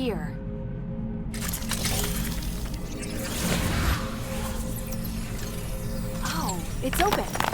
here? Oh, it's open.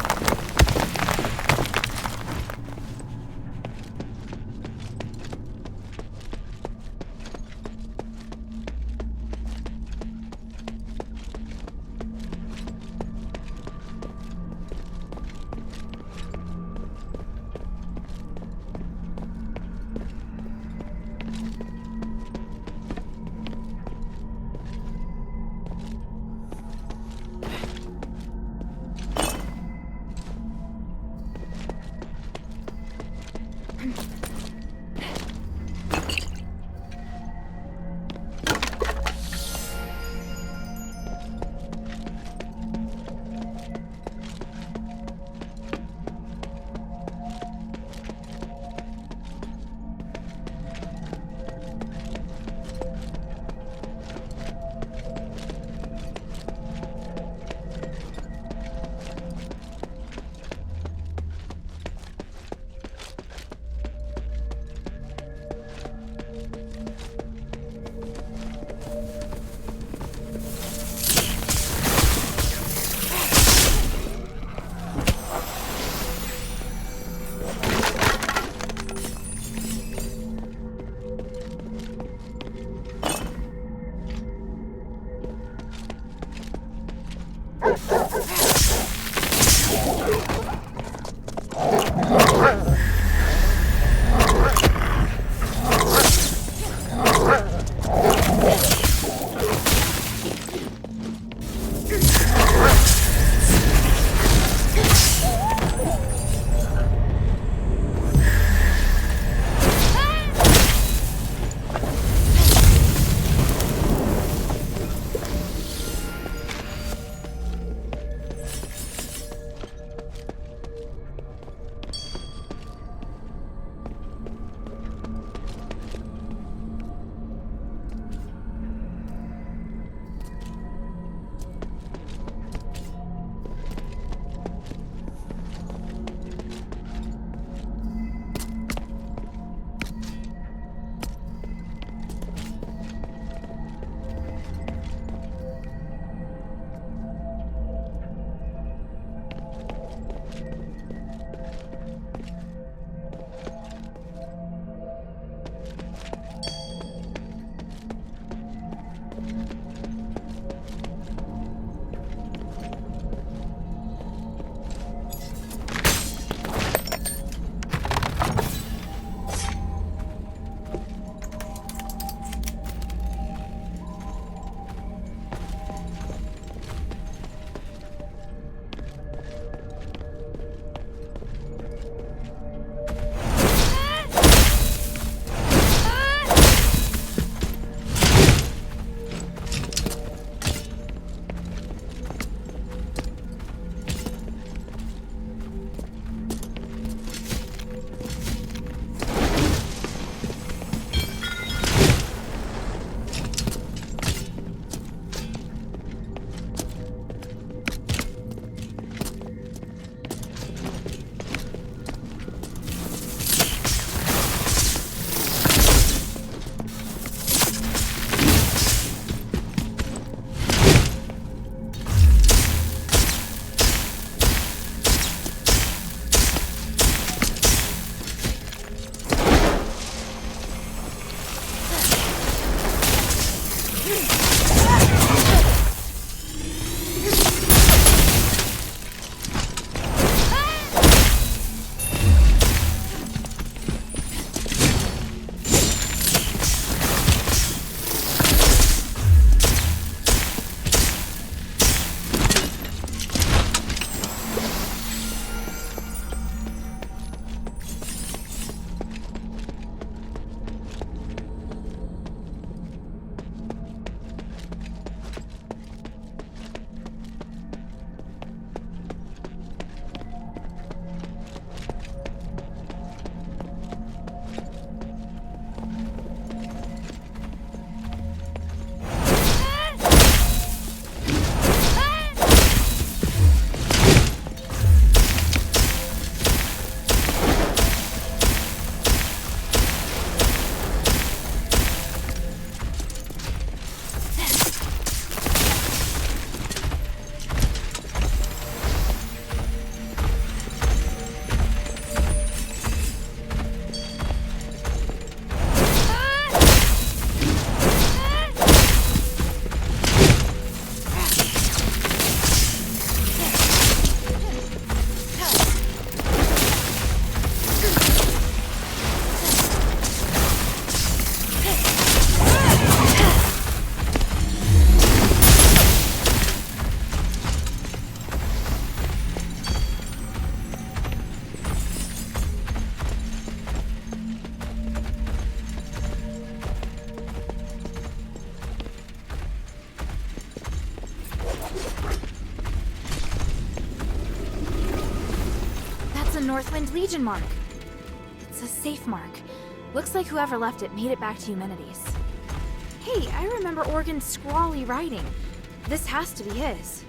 Northwind Legion mark. It's a safe mark. Looks like whoever left it made it back to Eumenides. Hey, I remember Organ's scrawly writing. This has to be his.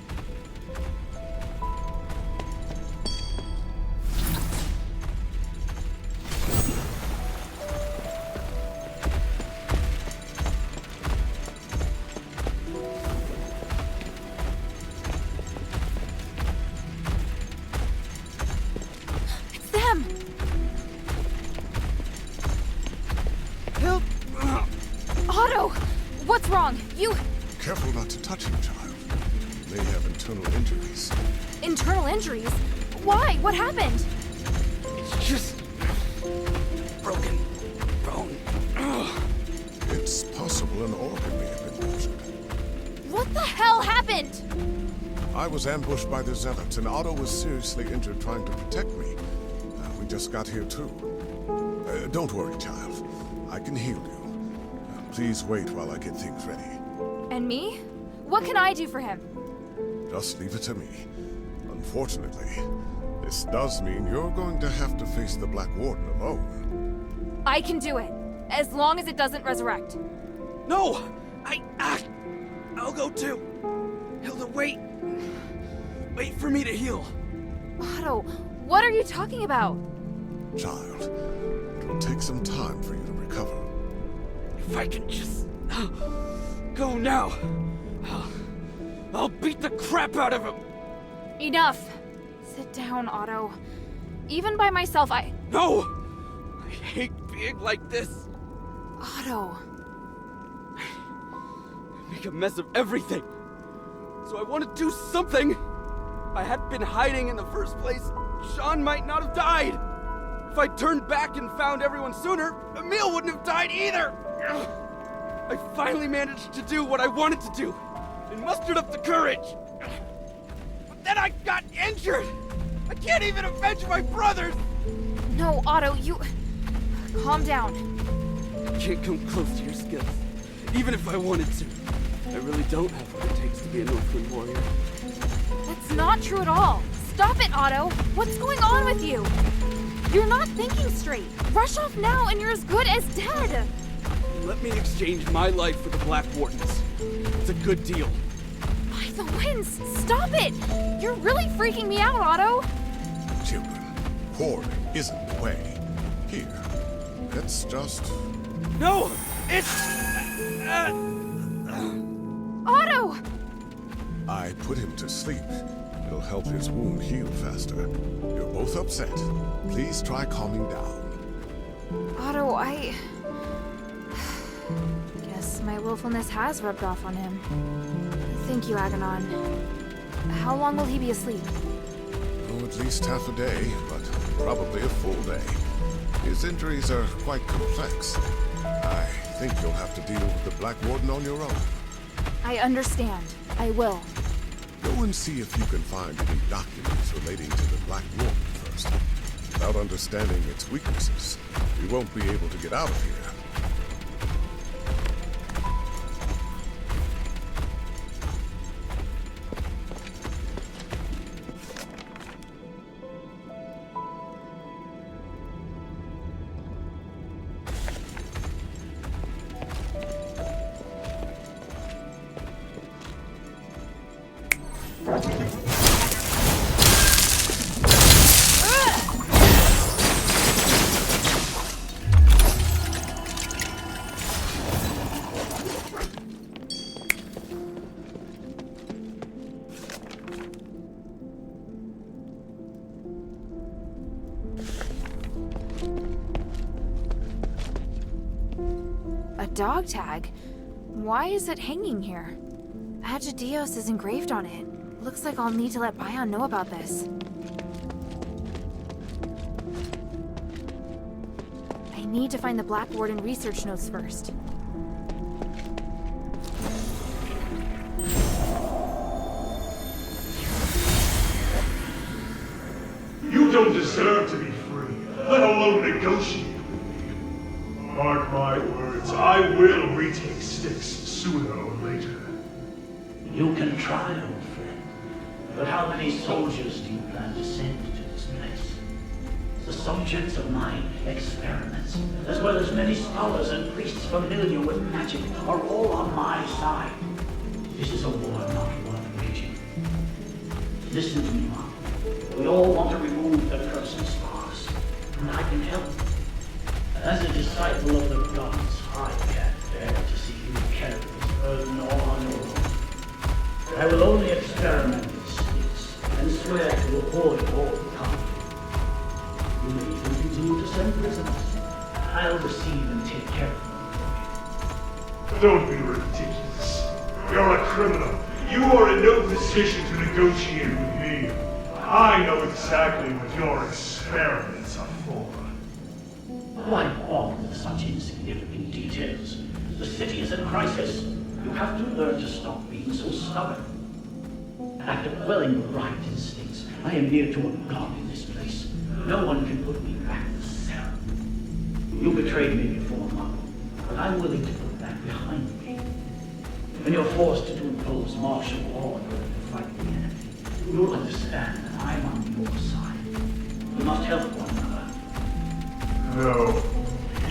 It's them! Help! Otto! What's wrong? You... Careful not to touch him, child. He may have internal injuries. Internal injuries? Why? What happened? It's just... broken bone. It's possible an organ may have been punctured. What the hell happened? I was ambushed by the Zealots, and Otto was seriously injured trying to protect me. We just got here, too. Don't worry, child. I can heal you. Please wait while I get things ready. And me? What can I do for him? Just leave it to me. Unfortunately, this does mean you're going to have to face the Black Warden alone. I can do it, as long as it doesn't resurrect. No! I'll go too. Hilda, wait. Wait for me to heal. Otto, what are you talking about? Child, it will take some time for you to recover. If I can just... go now. I'll beat the crap out of him. Enough. Sit down, Otto. Even by myself, No! I hate being like this. Otto. I make a mess of everything. So I want to do something. If I hadn't been hiding in the first place, Sean might not have died. If I turned back and found everyone sooner, Emil wouldn't have died either. I finally managed to do what I wanted to do and mustered up the courage. But then I got injured. I can't even avenge my brothers. No, Otto, you... Calm down. I can't come close to your skills, even if I wanted to. I really don't have what it takes to be a Northwind warrior. That's not true at all. Stop it, Otto. What's going on with you? You're not thinking straight. Rush off now and you're as good as dead. Let me exchange my life for the Black Wardens. It's a good deal. By the winds, stop it! You're really freaking me out, Otto. Children, quarry isn't the way. Here, let's just... No! It's... Otto! I put him to sleep. It'll help his wound heal faster. You're both upset. Please try calming down. Otto, guess my willfulness has rubbed off on him. Thank you, Aganon. How long will he be asleep? Oh, at least half a day, but probably a full day. His injuries are quite complex. I think you'll have to deal with the Black Warden on your own. I understand. I will. Go and see if you can find any documents relating to the Black Warden first. Without understanding its weaknesses, we won't be able to get out of here. A dog tag? Why is it hanging here? Agidios is engraved on it. Looks like I'll need to let Bion know about this. I need to find the Black Warden research notes first. You don't deserve to be free, let alone negotiate with me. Mark my words, I will retake Styx sooner or later. You can try, old friend. But how many soldiers do you plan to send to this place? the subjects of my experiments, as well as many scholars and priests familiar with magic, are all on my side. This is a war not worth waging. Listen to me, Mom. We all want to remove the curse of stars, and I can help. As a disciple of the gods, I can't bear to see you carry this burden all on your own. I will only experiment with sticks, and swear to avoid all conflict. You may even continue to send prisoners. I'll receive and take care of them. Don't be ridiculous. You're a criminal. You are in no position to negotiate with me. I know exactly what your experiments are for. Why bother with such insignificant details? The city is in crisis. You have to learn to stop being so stubborn. After quelling the right instincts, I am near to a god in this place. No one can put me back in the cell. You betrayed me before, Mom, but I'm willing to put that behind me. When you're forced to impose martial law in order to fight the enemy, you'll understand that I'm on your side. We must help one another. No.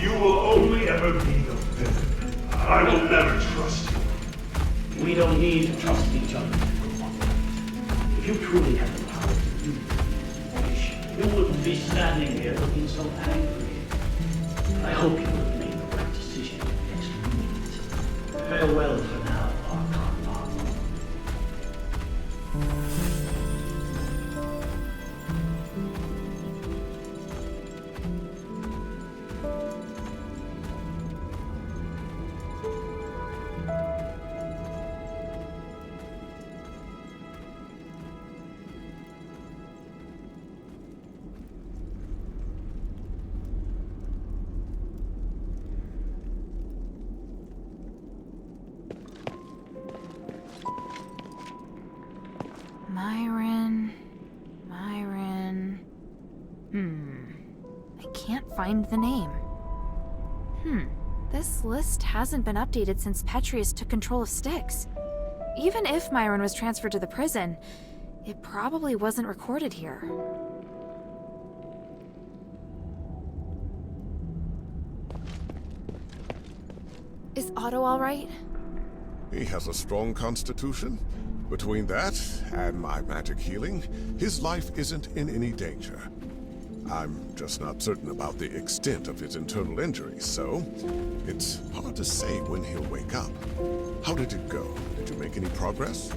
You will only ever be the villain. I will never trust you. We don't need to trust each other. If you truly have the power to do wish, you wouldn't be standing here looking so angry. I hope you will make the right decision next week. Farewell for now, Archon Marvel. I can't find the name. This list hasn't been updated since Petrius took control of Styx. Even if Myron was transferred to the prison, it probably wasn't recorded here. Is Otto all right? He has a strong constitution. Between that and my magic healing, his life isn't in any danger. I'm just not certain about the extent of his internal injuries, so it's hard to say when he'll wake up. How did it go? Did you make any progress?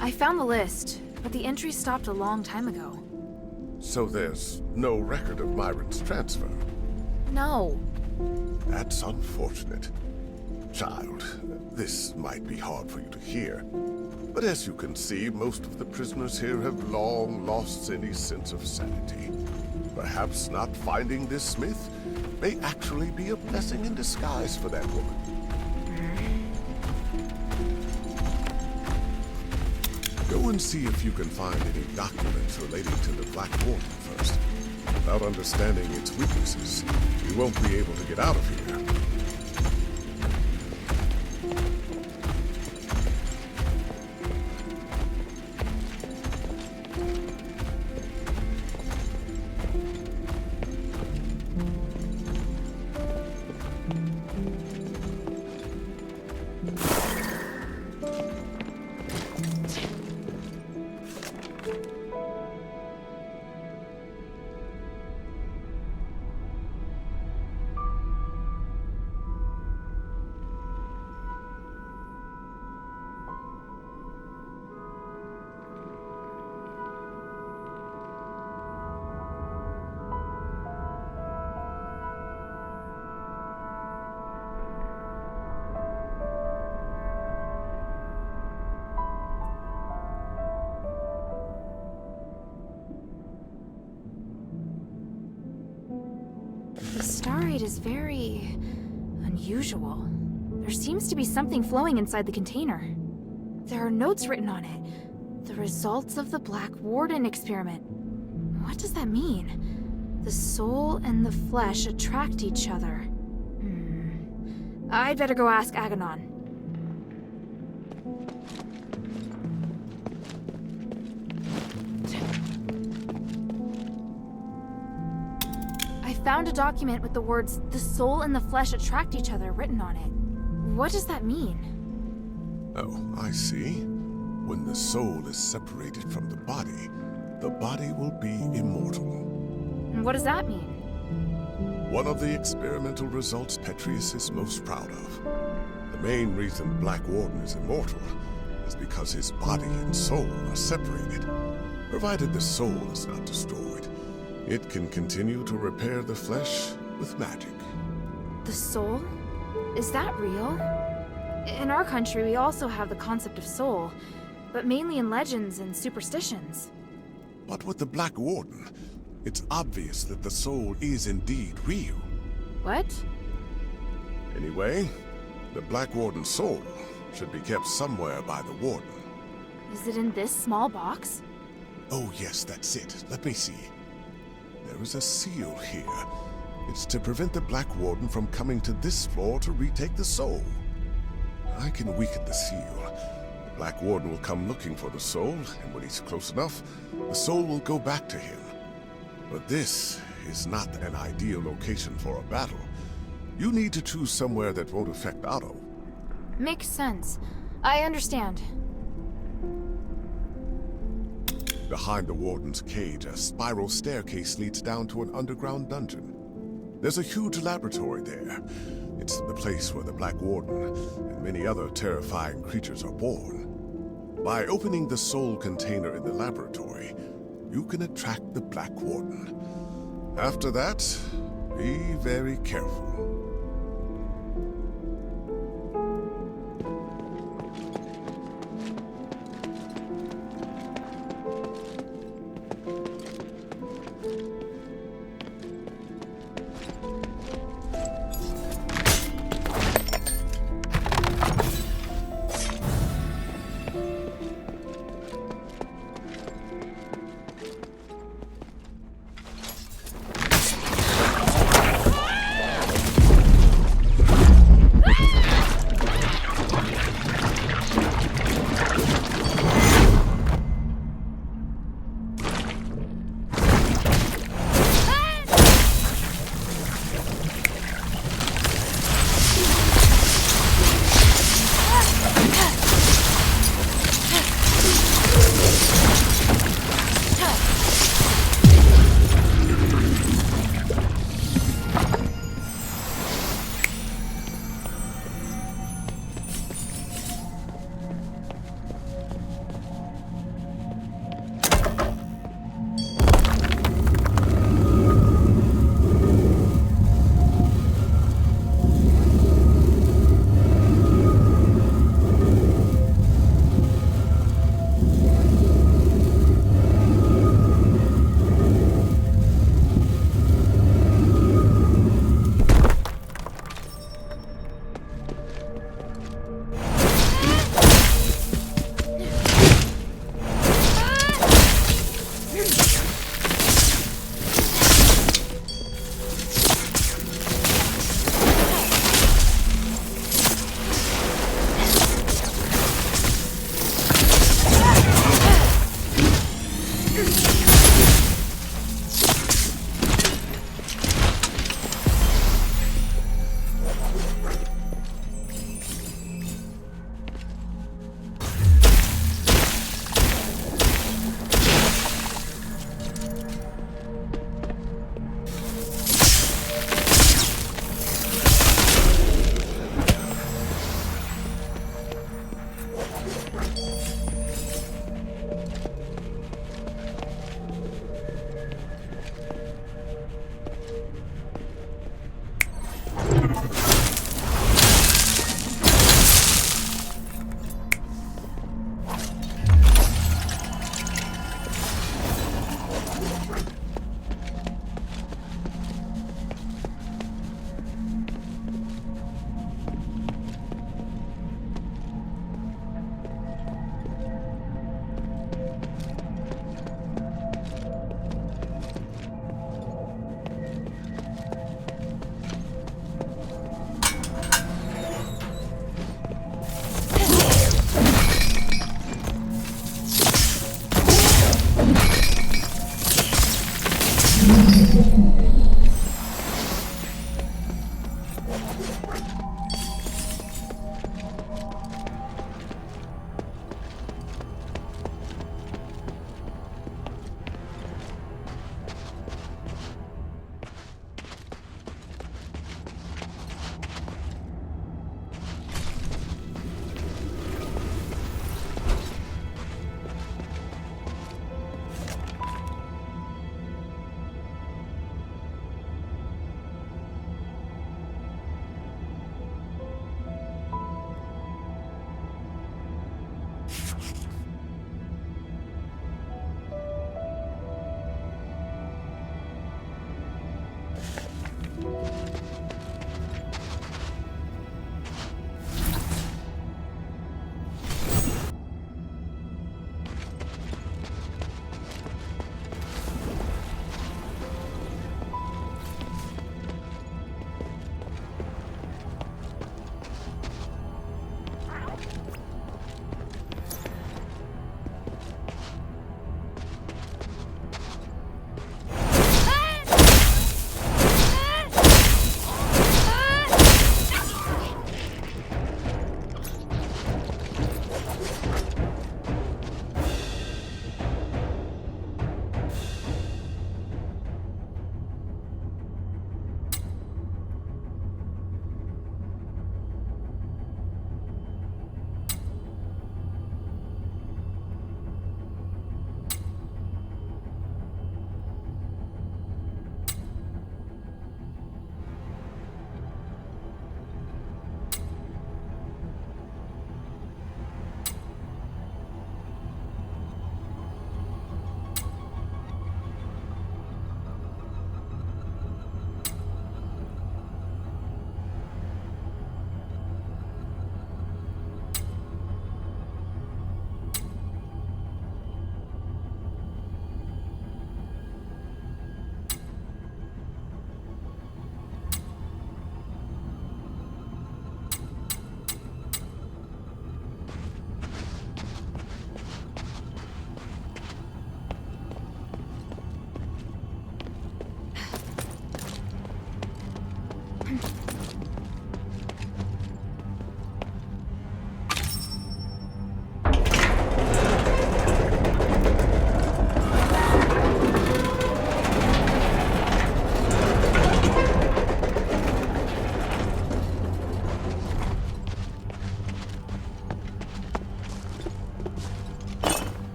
I found the list, but the entry stopped a long time ago. So there's no record of Myron's transfer. No. That's unfortunate. Child, this might be hard for you to hear, but as you can see, most of the prisoners here have long lost any sense of sanity. Perhaps not finding this smith may actually be a blessing in disguise for that woman. Go and see if you can find any documents relating to the Black Warden first. Without understanding its weaknesses, you won't be able to get out of here. The starite is very unusual. There seems to be something flowing inside the container. There are notes written on it. The results of the Black Warden experiment. What does that mean? The soul and the flesh attract each other. I'd better go ask Aganon. I found a document with the words, "The soul and the flesh attract each other," written on it. What does that mean? Oh, I see. When the soul is separated from the body will be immortal. And what does that mean? One of the experimental results Petrius is most proud of. The main reason Black Warden is immortal is because his body and soul are separated. Provided the soul is not destroyed, it can continue to repair the flesh with magic. The soul? Is that real? In our country, we also have the concept of soul, but mainly in legends and superstitions. But with the Black Warden, it's obvious that the soul is indeed real. What? Anyway, the Black Warden's soul should be kept somewhere by the Warden. Is it in this small box? Oh yes, that's it. Let me see. There is a seal here. It's to prevent the Black Warden from coming to this floor to retake the soul. I can weaken the seal. The Black Warden will come looking for the soul, and when he's close enough, the soul will go back to him. But this is not an ideal location for a battle. You need to choose somewhere that won't affect Otto. Makes sense. I understand. Behind the Warden's cage, a spiral staircase leads down to an underground dungeon. There's a huge laboratory there. It's the place where the Black Warden and many other terrifying creatures are born. By opening the soul container in the laboratory, you can attract the Black Warden. After that, be very careful.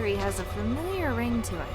mystery has a familiar ring to it.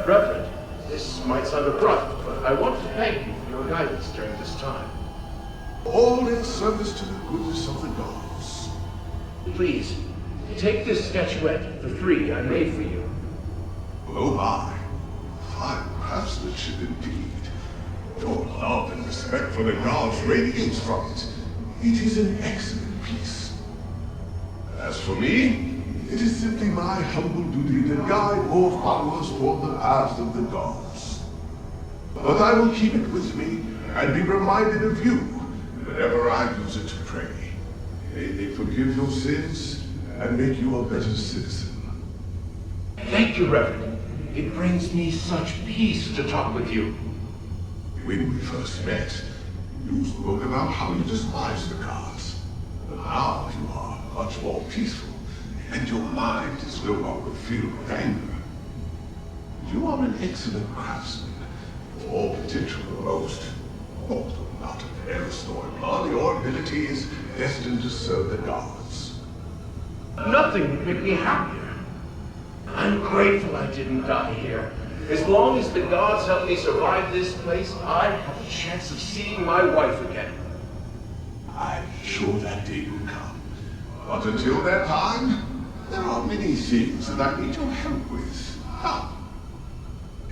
Reverend, this might sound abrupt, but I want to thank you for your guidance during this time. All in service to the goodness of the gods. Please, take this statuette, the three I made for you. Oh my, fine craftsmanship indeed. Your love and respect for the gods radiates from it. It is an excellent piece. As for me, it is simply my humble duty to guide more followers toward the paths of the gods. But I will keep it with me and be reminded of you whenever I use it to pray. May they forgive your sins and make you a better citizen. Thank you, Reverend. It brings me such peace to talk with you. When we first met, you spoke about how you despise the gods. But now you are much more peaceful, and your mind is no longer filled with anger. You are an excellent craftsman, all potential to boast. Although not of Aristoid blood, your ability is destined to serve the gods. Nothing would make me happier. I'm grateful I didn't die here. As long as the gods help me survive this place, I have a chance of seeing my wife again. I'm sure that day will come. But until that time, there are many things that I need your help with. How?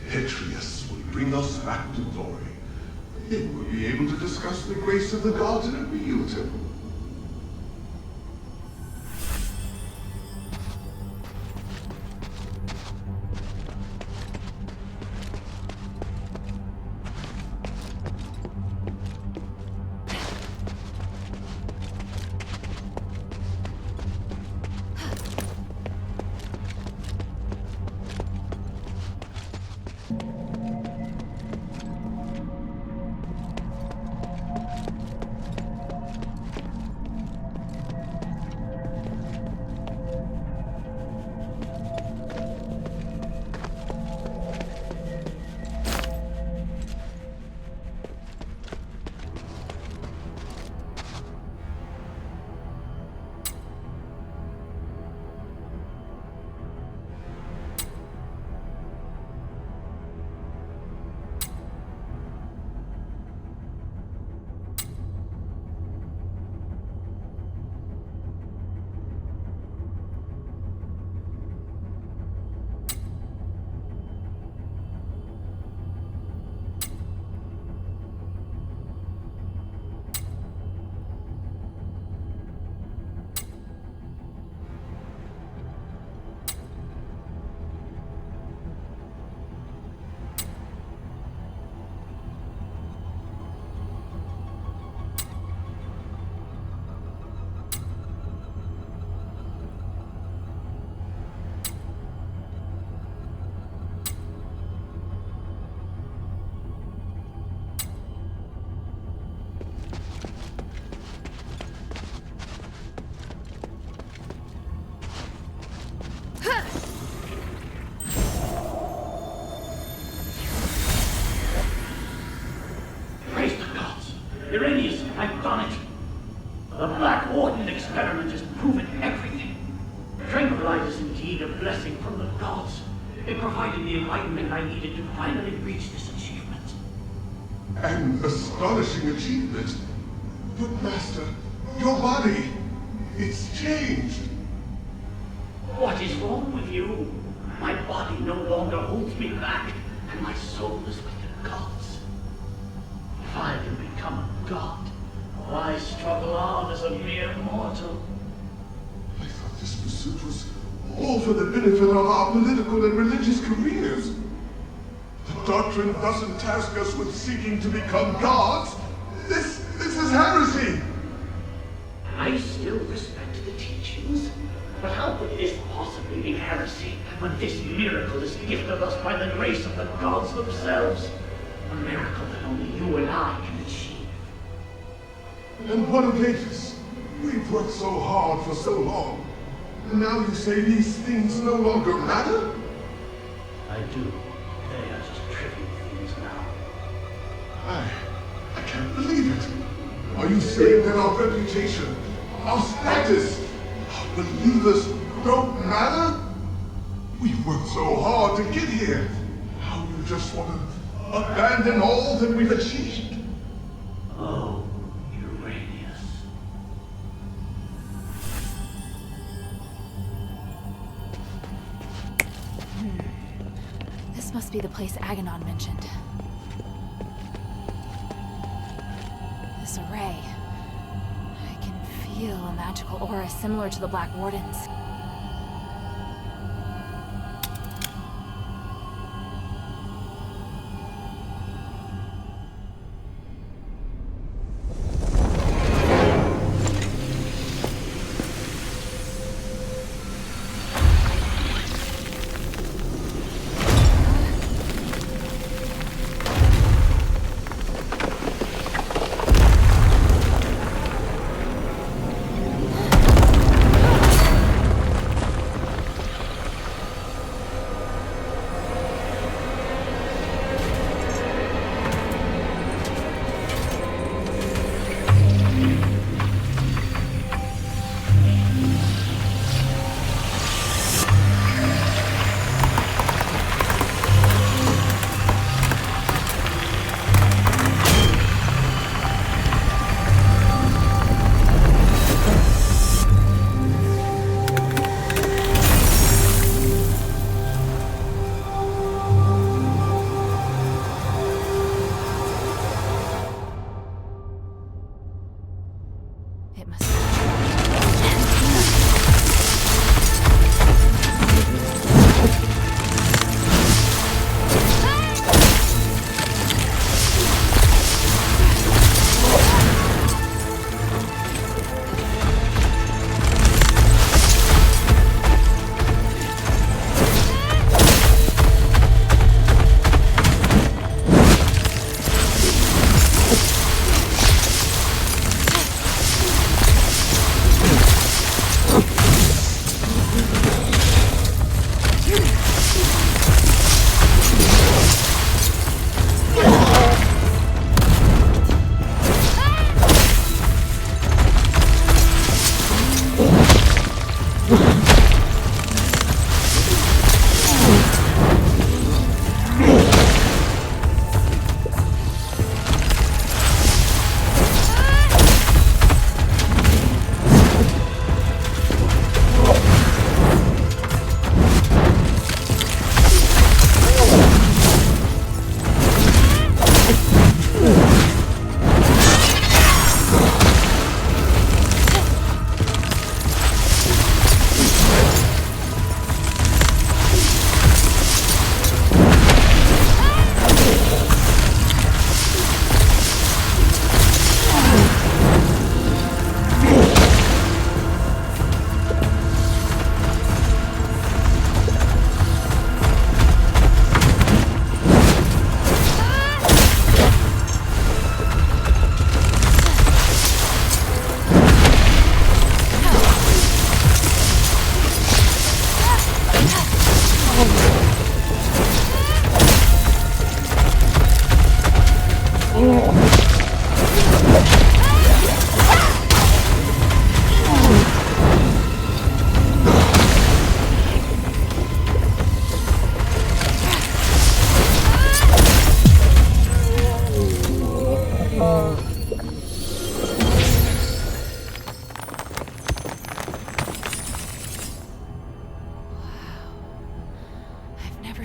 Petrius will bring us back to glory. Then we'll be able to discuss the grace of the gods in a real temple. I've done it. The Black Warden experiment has proven everything. Tranquilize is indeed a blessing from the gods. It provided the enlightenment I needed to finally reach this achievement. An astonishing achievement. But Master, your body, it's changed. What is wrong with you? My body no longer holds me back, and my soul is with the gods. If I can become a god, why struggle on as a mere mortal? I thought this pursuit was all for the benefit of our political and religious careers. The doctrine doesn't task us with seeking to become gods. This is heresy. I still respect the teachings, but how could this possibly be heresy when this miracle is gifted us by the grace of the gods themselves? A miracle that only you and I can achieve. And what of ages? We've worked so hard for so long. And now you say these things no longer matter? I do. They are just trivial things now. I can't believe it. Are you saying that our reputation, our status, our believers don't matter? We've worked so hard to get here. Now you just want to abandon all that we've achieved? Oh, Uranius. This must be the place Aganon mentioned. This array. I can feel a magical aura similar to the Black Warden's. It must be.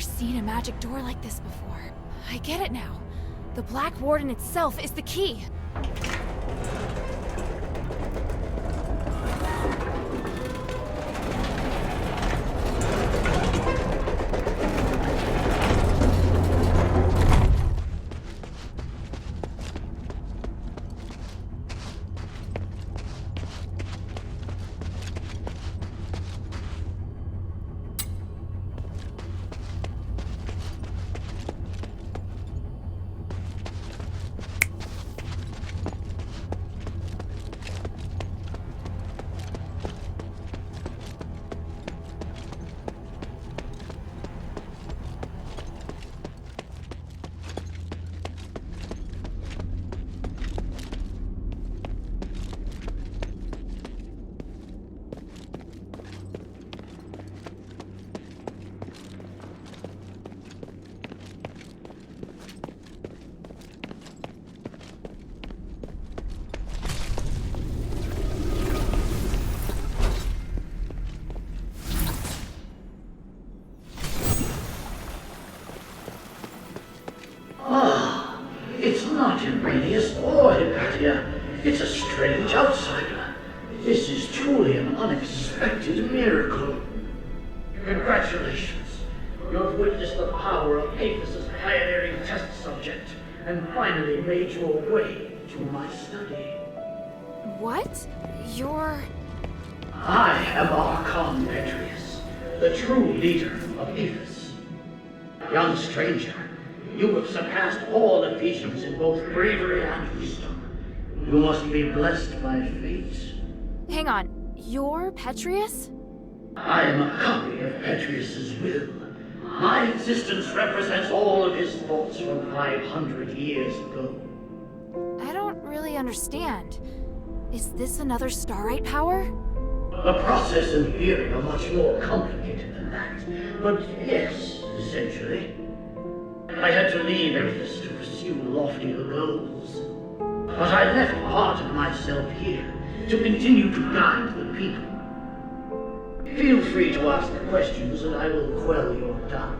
seen a magic door like this before. I get it now. The Black Warden itself is the key. It's not Iranius or Hypatia. It's a strange outsider. This is truly an unexpected miracle. Congratulations. You have witnessed the power of Apis' pioneering test subject, and finally made your way to my study. What? You're... I am Archon Petrius, the true leader of Apis. Young stranger, you have surpassed all Ephesians in both bravery and wisdom. You must be blessed by fate. Hang on. You're Petrius? I am a copy of Petrius's will. My existence represents all of his thoughts from 500 years ago. I don't really understand. Is this another starite power? The process and theory are much more complicated than that. But yes, essentially. I had to leave Ephesus to pursue loftier goals. But I left part of myself here to continue to guide the people. Feel free to ask questions and I will quell your doubts.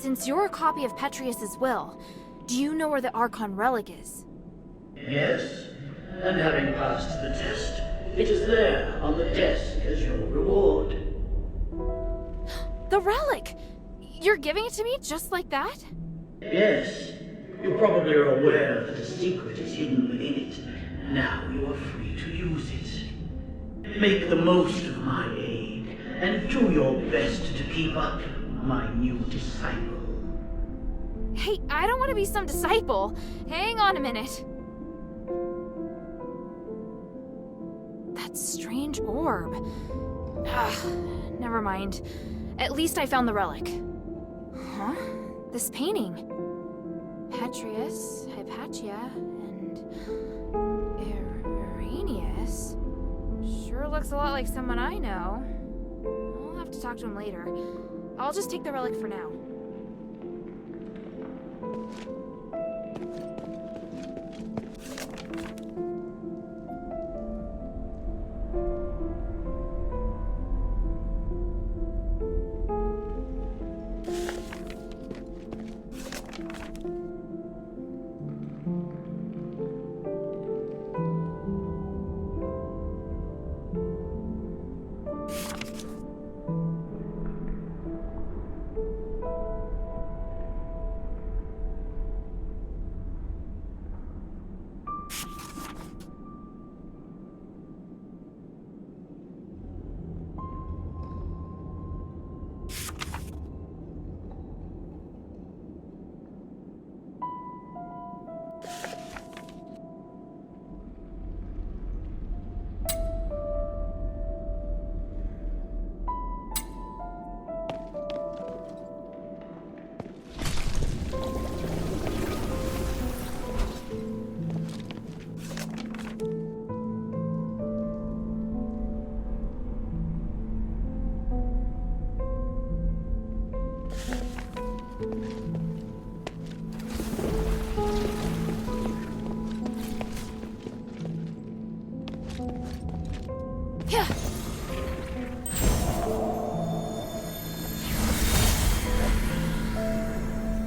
Since you're a copy of Petrius's will, do you know where the Archon relic is? Yes, and having passed the test, it is there on the desk as your reward. The relic! You're giving it to me just like that? Yes, you probably are aware that a secret is hidden within it. Now you are free to use it. Make the most of my aid, and do your best to keep up my new disciple. Hey, I don't want to be some disciple. Hang on a minute. That strange orb. Never mind. At least I found the relic. Huh? This painting. Petrius, Hypatia, and Arrhenius. Sure looks a lot like someone I know. I'll have to talk to him later. I'll just take the relic for now.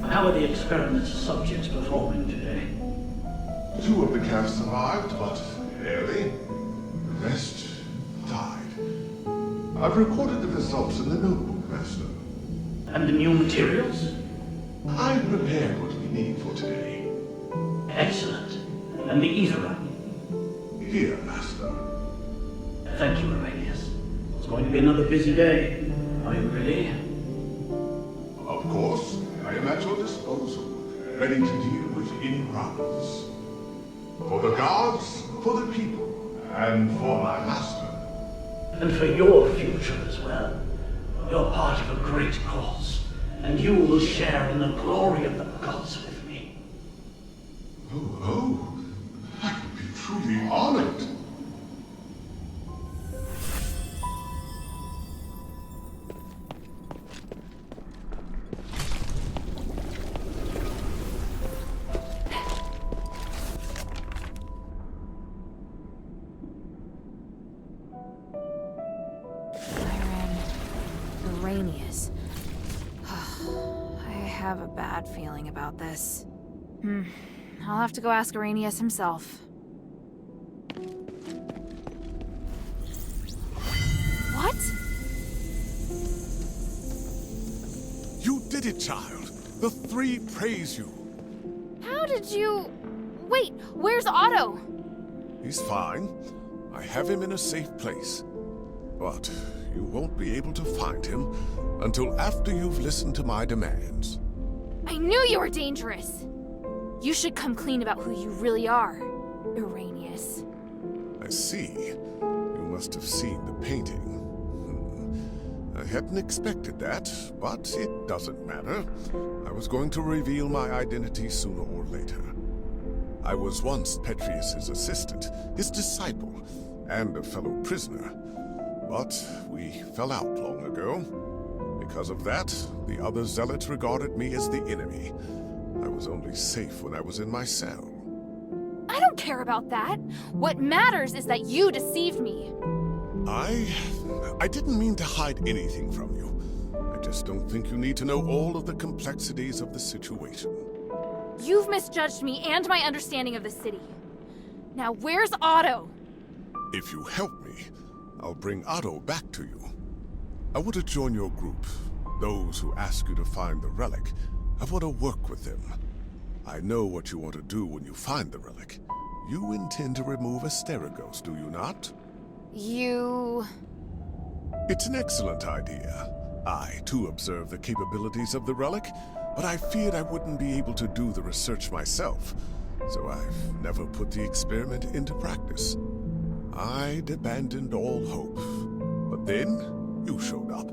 How are the experiment's subjects performing today? 2 of the calves survived, but barely. The rest died. I've recorded the results in the notebook, Master. And the new materials? I've prepared what we need for today. Excellent. And the ether? Here, Master. Thank you, Aurelius. It's going to be another busy day. Are you ready? Of course, I am at your disposal, ready to deal with any problems. For the gods, for the people, and for my master. And for your future as well. You're part of a great cause, and you will share in the glory of the gods with me. Oh, I would be truly honored. Arrhenius. I have a bad feeling about this. I'll have to go ask Arrhenius himself. What? You did it, child. The 3 praise you. How did you... Wait, where's Otto? He's fine. I have him in a safe place. But you won't be able to find him until after you've listened to my demands. I knew you were dangerous! You should come clean about who you really are, Arrhenius. I see. You must have seen the painting. I hadn't expected that, but it doesn't matter. I was going to reveal my identity sooner or later. I was once Petrius's assistant, his disciple, and a fellow prisoner. But we fell out long ago. Because of that, the other zealots regarded me as the enemy. I was only safe when I was in my cell. I don't care about that. What matters is that you deceived me. I didn't mean to hide anything from you. I just don't think you need to know all of the complexities of the situation. You've misjudged me and my understanding of the city. Now, where's Otto? If you help me, I'll bring Otto back to you. I want to join your group. Those who ask you to find the relic, I want to work with them. I know what you want to do when you find the relic. You intend to remove Asterigos, do you not? You... It's an excellent idea. I, too, observe the capabilities of the relic, but I feared I wouldn't be able to do the research myself, so I've never put the experiment into practice. I'd abandoned all hope. But then, you showed up,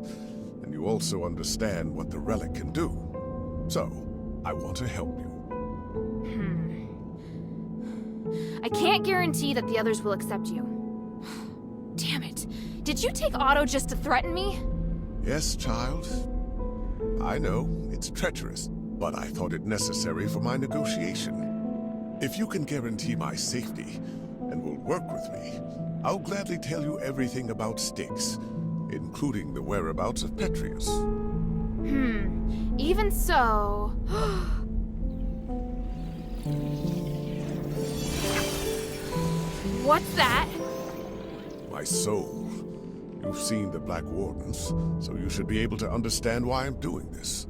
and you also understand what the relic can do. So, I want to help you. I can't guarantee that the others will accept you. Damn it. Did you take Otto just to threaten me? Yes, child. I know, it's treacherous, but I thought it necessary for my negotiation. If you can guarantee my safety, and will work with me, I'll gladly tell you everything about Styx, including the whereabouts of Petrius. Even so... What's that? My soul. You've seen the Black Wardens, so you should be able to understand why I'm doing this.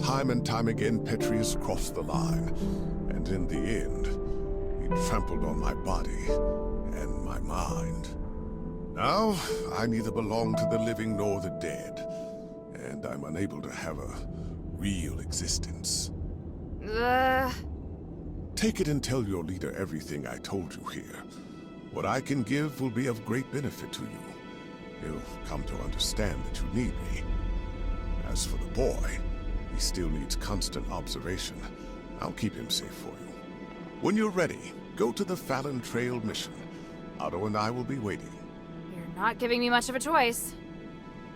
Time and time again, Petrius crossed the line, and in the end, he trampled on my body and my mind. Now, I neither belong to the living nor the dead, and I'm unable to have a real existence. Take it and tell your leader everything I told you here. What I can give will be of great benefit to you. He'll come to understand that you need me. As for the boy, he still needs constant observation. I'll keep him safe for you. When you're ready, go to the Fallon Trail mission. Otto and I will be waiting. You're not giving me much of a choice.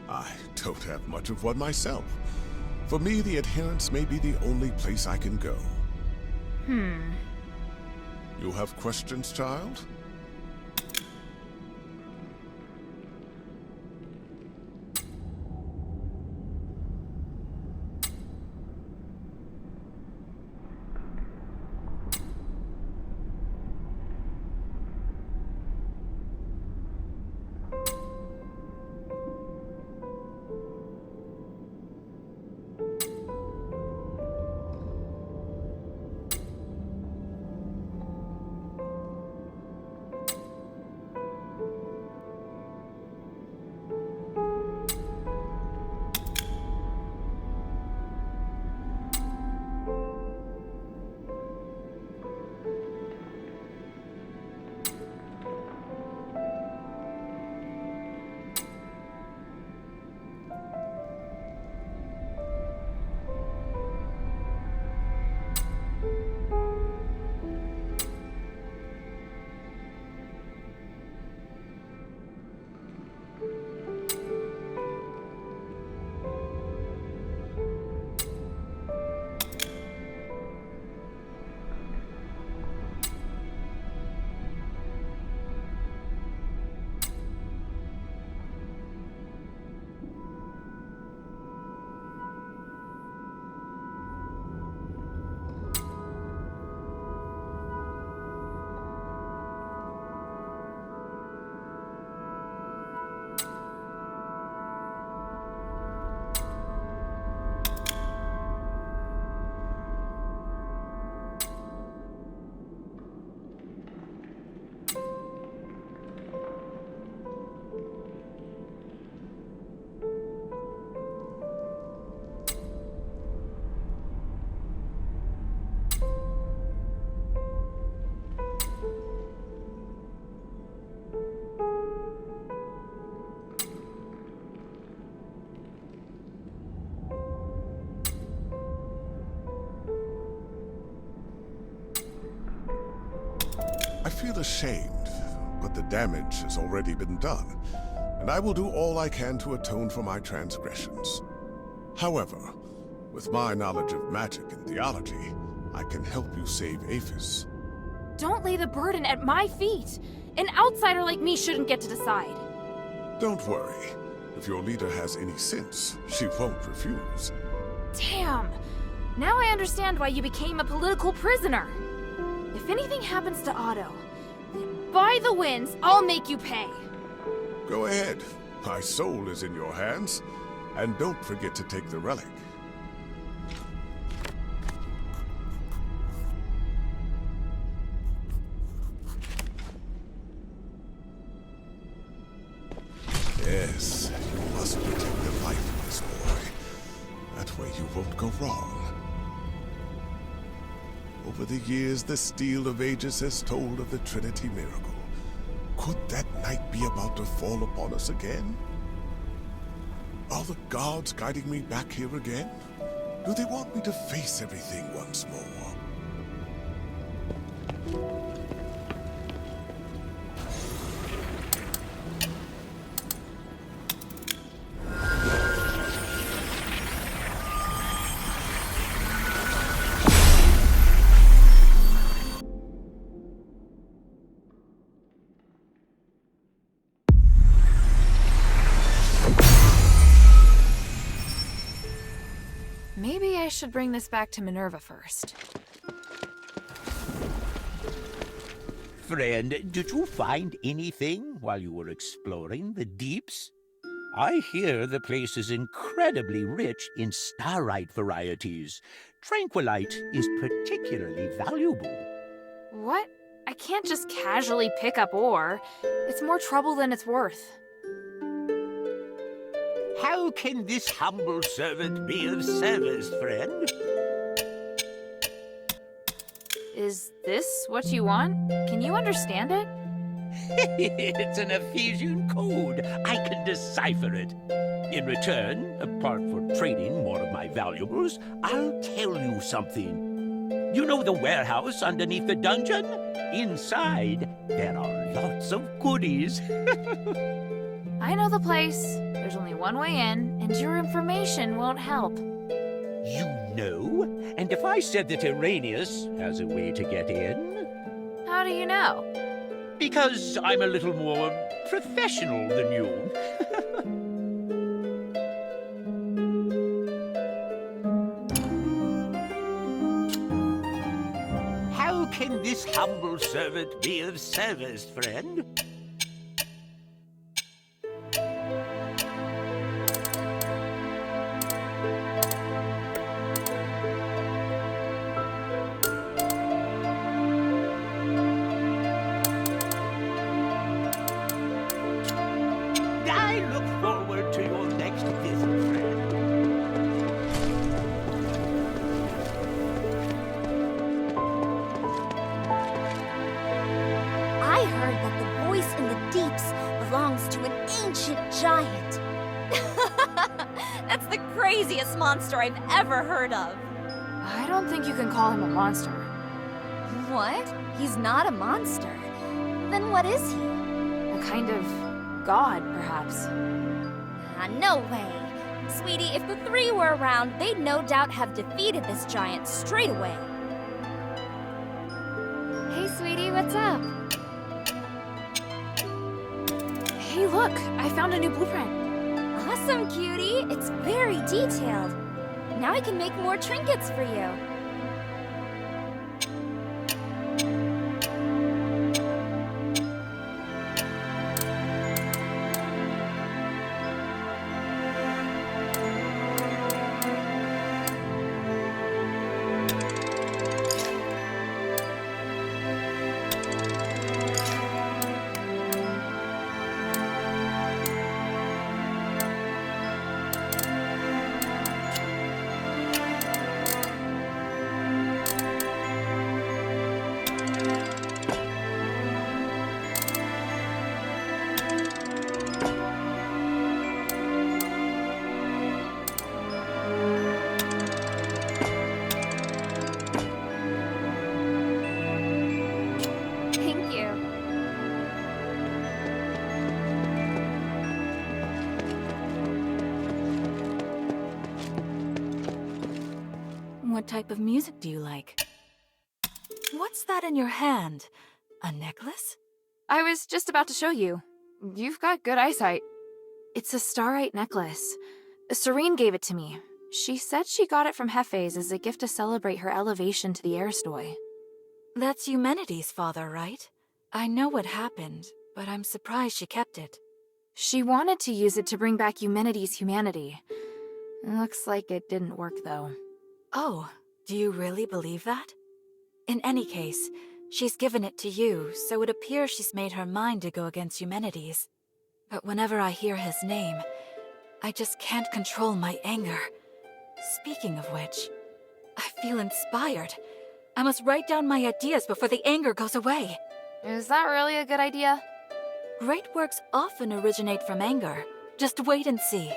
I don't have much of one myself. For me, the Adherents may be the only place I can go. You have questions, child? I feel ashamed, but the damage has already been done, and I will do all I can to atone for my transgressions. However, with my knowledge of magic and theology, I can help you save Aphis. Don't lay the burden at my feet. An outsider like me shouldn't get to decide. Don't worry. If your leader has any sense, she won't refuse. Damn! Now I understand why you became a political prisoner. If anything happens to Otto, then by the winds, I'll make you pay. Go ahead. My soul is in your hands. And don't forget to take the relic. Yes, you must protect the life of this boy. That way you won't go wrong. Over the years, the Steel of Ages has told of the Trinity miracle. Could that night be about to fall upon us again? Are the gods guiding me back here again? Do they want me to face everything once more? Maybe I should bring this back to Minerva first. Friend, did you find anything while you were exploring the deeps? I hear the place is incredibly rich in starite varieties. Tranquilite is particularly valuable. What? I can't just casually pick up ore. It's more trouble than it's worth. How can this humble servant be of service, friend? Is this what you want? Can you understand it? It's an Ephesian code. I can decipher it. In return, apart from trading more of my valuables, I'll tell you something. You know the warehouse underneath the dungeon? Inside, there are lots of goodies. I know the place. There's only one way in, and your information won't help. You know? And if I said that Irenaeus has a way to get in? How do you know? Because I'm a little more professional than you. How can this humble servant be of service, friend? I look forward to your next visit, friend. I heard that the voice in the deeps belongs to an ancient giant. That's the craziest monster I've ever heard of. I don't think you can call him a monster. What? He's not a monster. Then what is he? A kind of god, perhaps. No way. Sweetie, if the three were around, they'd no doubt have defeated this giant straight away. Hey, sweetie, what's up? Hey, look! I found a new blueprint. Awesome, cutie. It's very detailed. Now I can make more trinkets for you. Thank you. What type of music do you like? What's that in your hand? A necklace? I was just about to show you. You've got good eyesight. It's a starite necklace. Serene gave it to me. She said she got it from Hefe's as a gift to celebrate her elevation to the Aristoi. That's Eumenides' father, right? I know what happened, but I'm surprised she kept it. She wanted to use it to bring back Eumenides' humanity. Looks like it didn't work, though. Oh, do you really believe that? In any case, she's given it to you, so it appears she's made her mind to go against Eumenides. But whenever I hear his name, I just can't control my anger. Speaking of which, I feel inspired. I must write down my ideas before the anger goes away. Is that really a good idea? Great works often originate from anger. Just wait and see.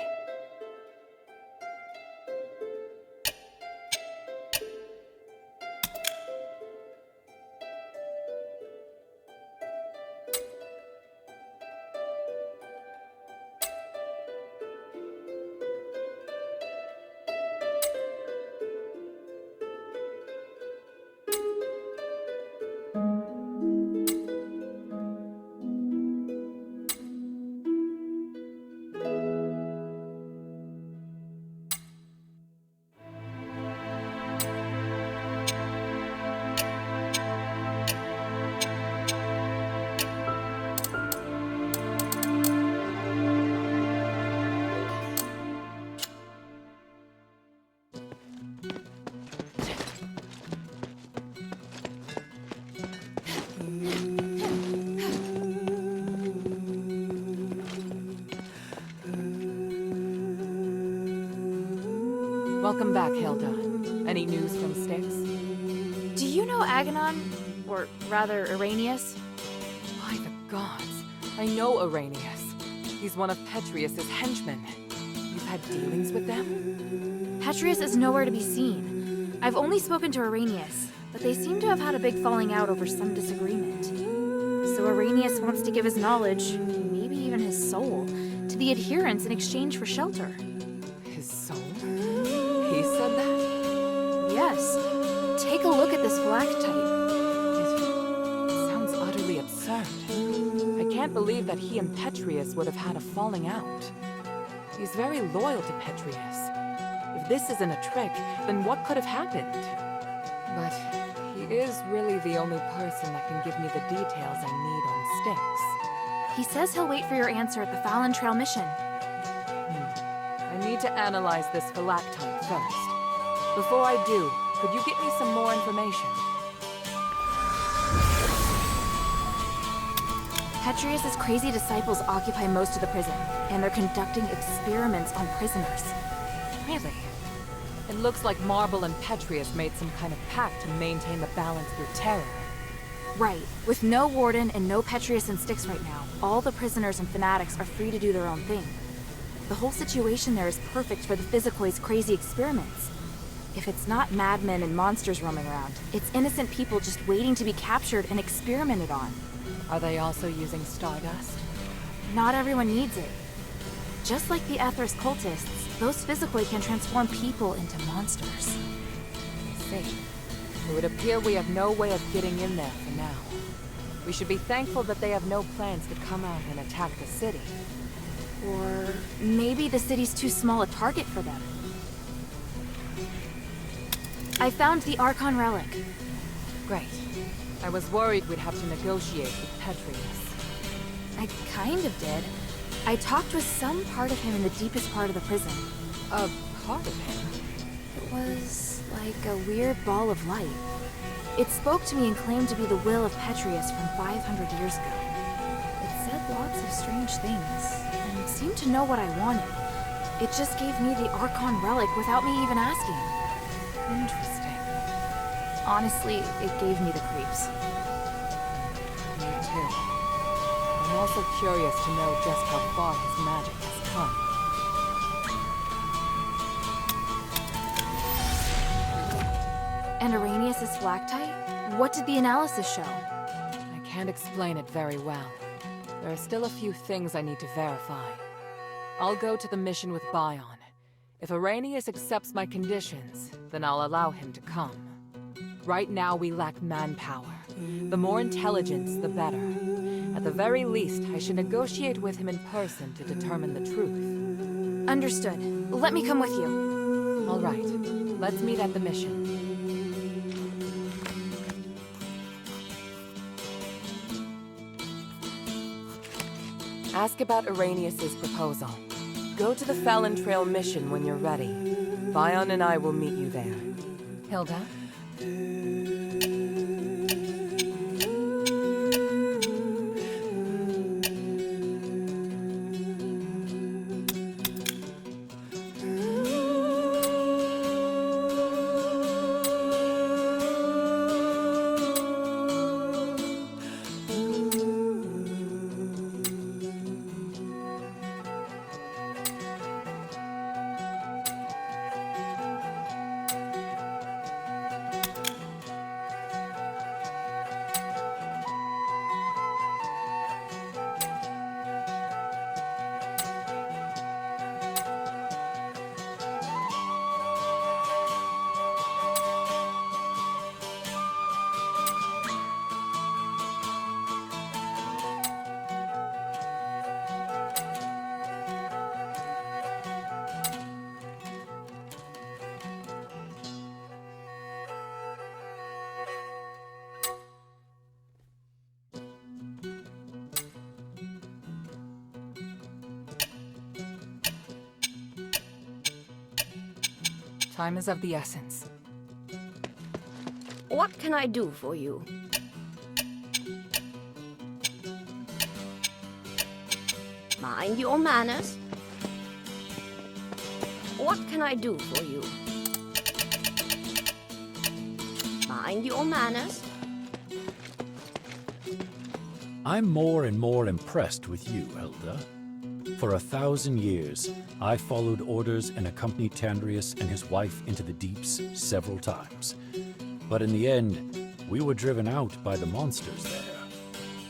Welcome back, Hilda. Any news from Styx? Do you know Aganon? Or rather, Irenaeus? By the gods, I know Arrhenius. He's one of Petrius's henchmen. You've had dealings with them? Petrius is nowhere to be seen. I've only spoken to Irenaeus, but they seem to have had a big falling out over some disagreement. So Irenaeus wants to give his knowledge, maybe even his soul, to the adherents in exchange for shelter. His soul? He said that? Yes. Take a look at this stalactite. It sounds utterly absurd. I can't believe that he and Petrius would have had a falling out. He's very loyal to Petrius. If this isn't a trick, then what could have happened? But he is really the only person that can give me the details I need on Styx. He says he'll wait for your answer at the Fallon Trail mission. I need to analyze this stalactite first. Before I do, could you get me some more information? Petrius's crazy disciples occupy most of the prison, and they're conducting experiments on prisoners. Really? It looks like Marble and Petrius made some kind of pact to maintain the balance through terror. Right. With no warden and no Petrius and Styx right now, all the prisoners and fanatics are free to do their own thing. The whole situation there is perfect for the Physicoid's crazy experiments. If it's not madmen and monsters roaming around, it's innocent people just waiting to be captured and experimented on. Are they also using stardust? Not everyone needs it. Just like the Ethers cultists, those Physicoid can transform people into monsters. I see. It would appear we have no way of getting in there for now. We should be thankful that they have no plans to come out and attack the city. Or maybe the city's too small a target for them. I found the Archon relic. Great. I was worried we'd have to negotiate with Petrius. I kind of did. I talked with some part of him in the deepest part of the prison. A part of him? It was like a weird ball of light. It spoke to me and claimed to be the will of Petrius from 500 years ago. It said lots of strange things, and seemed to know what I wanted. It just gave me the Archon relic without me even asking. Interesting. Honestly, it gave me the creeps. Me too. I'm also curious to know just how far his magic has come. And Irenaeus' stalactite? What did the analysis show? I can't explain it very well. There are still a few things I need to verify. I'll go to the mission with Bion. If Irenaeus accepts my conditions, then I'll allow him to come. Right now we lack manpower. The more intelligence, the better. At At the very least, I should negotiate with him in person to determine the truth. Understood. Let me come with you. All right. Let's meet at the mission. Ask about Arrhenius' proposal. Go to the Fallon Trail mission when you're ready. Bion and I will meet you there. Hilda? Time is of the essence. What can I do for you? Mind your manners. What can I do for you? Mind your manners. I'm more and more impressed with you, Hilda. For 1,000 years, I followed orders and accompanied Tandrius and his wife into the deeps several times. But in the end, we were driven out by the monsters there.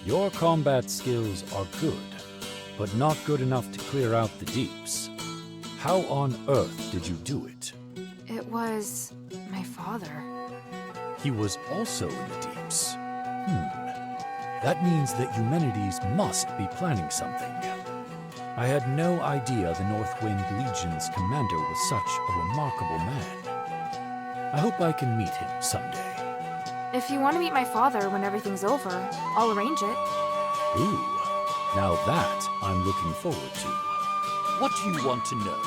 Your combat skills are good, but not good enough to clear out the deeps. How on earth did you do it? It was my father. He was also in the deeps. That means that Eumenides must be planning something. I had no idea the Northwind Legion's commander was such a remarkable man. I hope I can meet him someday. If you want to meet my father when everything's over, I'll arrange it. Ooh, now that I'm looking forward to. What do you want to know?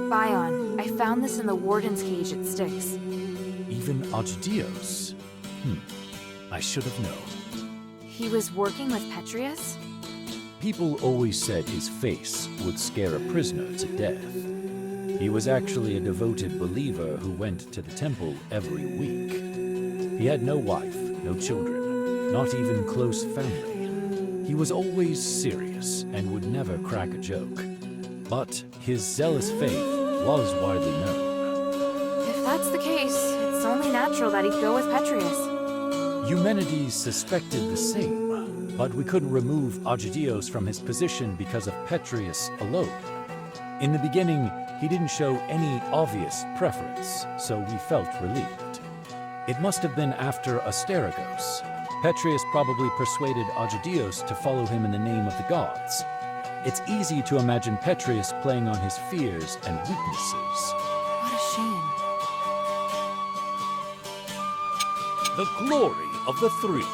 Bion, I found this in the warden's cage at Styx. Even Argidios? I should have known. He was working with Petrius? People always said his face would scare a prisoner to death. He was actually a devoted believer who went to the temple every week. He had no wife, no children, not even close family. He was always serious and would never crack a joke. But his zealous faith was widely known. If that's the case, it's only natural that he'd go with Petrius. Eumenides suspected the same, but we couldn't remove Argidios from his position because of Petrius alone. In the beginning, he didn't show any obvious preference, so we felt relieved. It must have been after Asterigos. Petrius probably persuaded Argidios to follow him in the name of the gods. It's easy to imagine Petrius playing on his fears and weaknesses. What a shame. The glory of the three.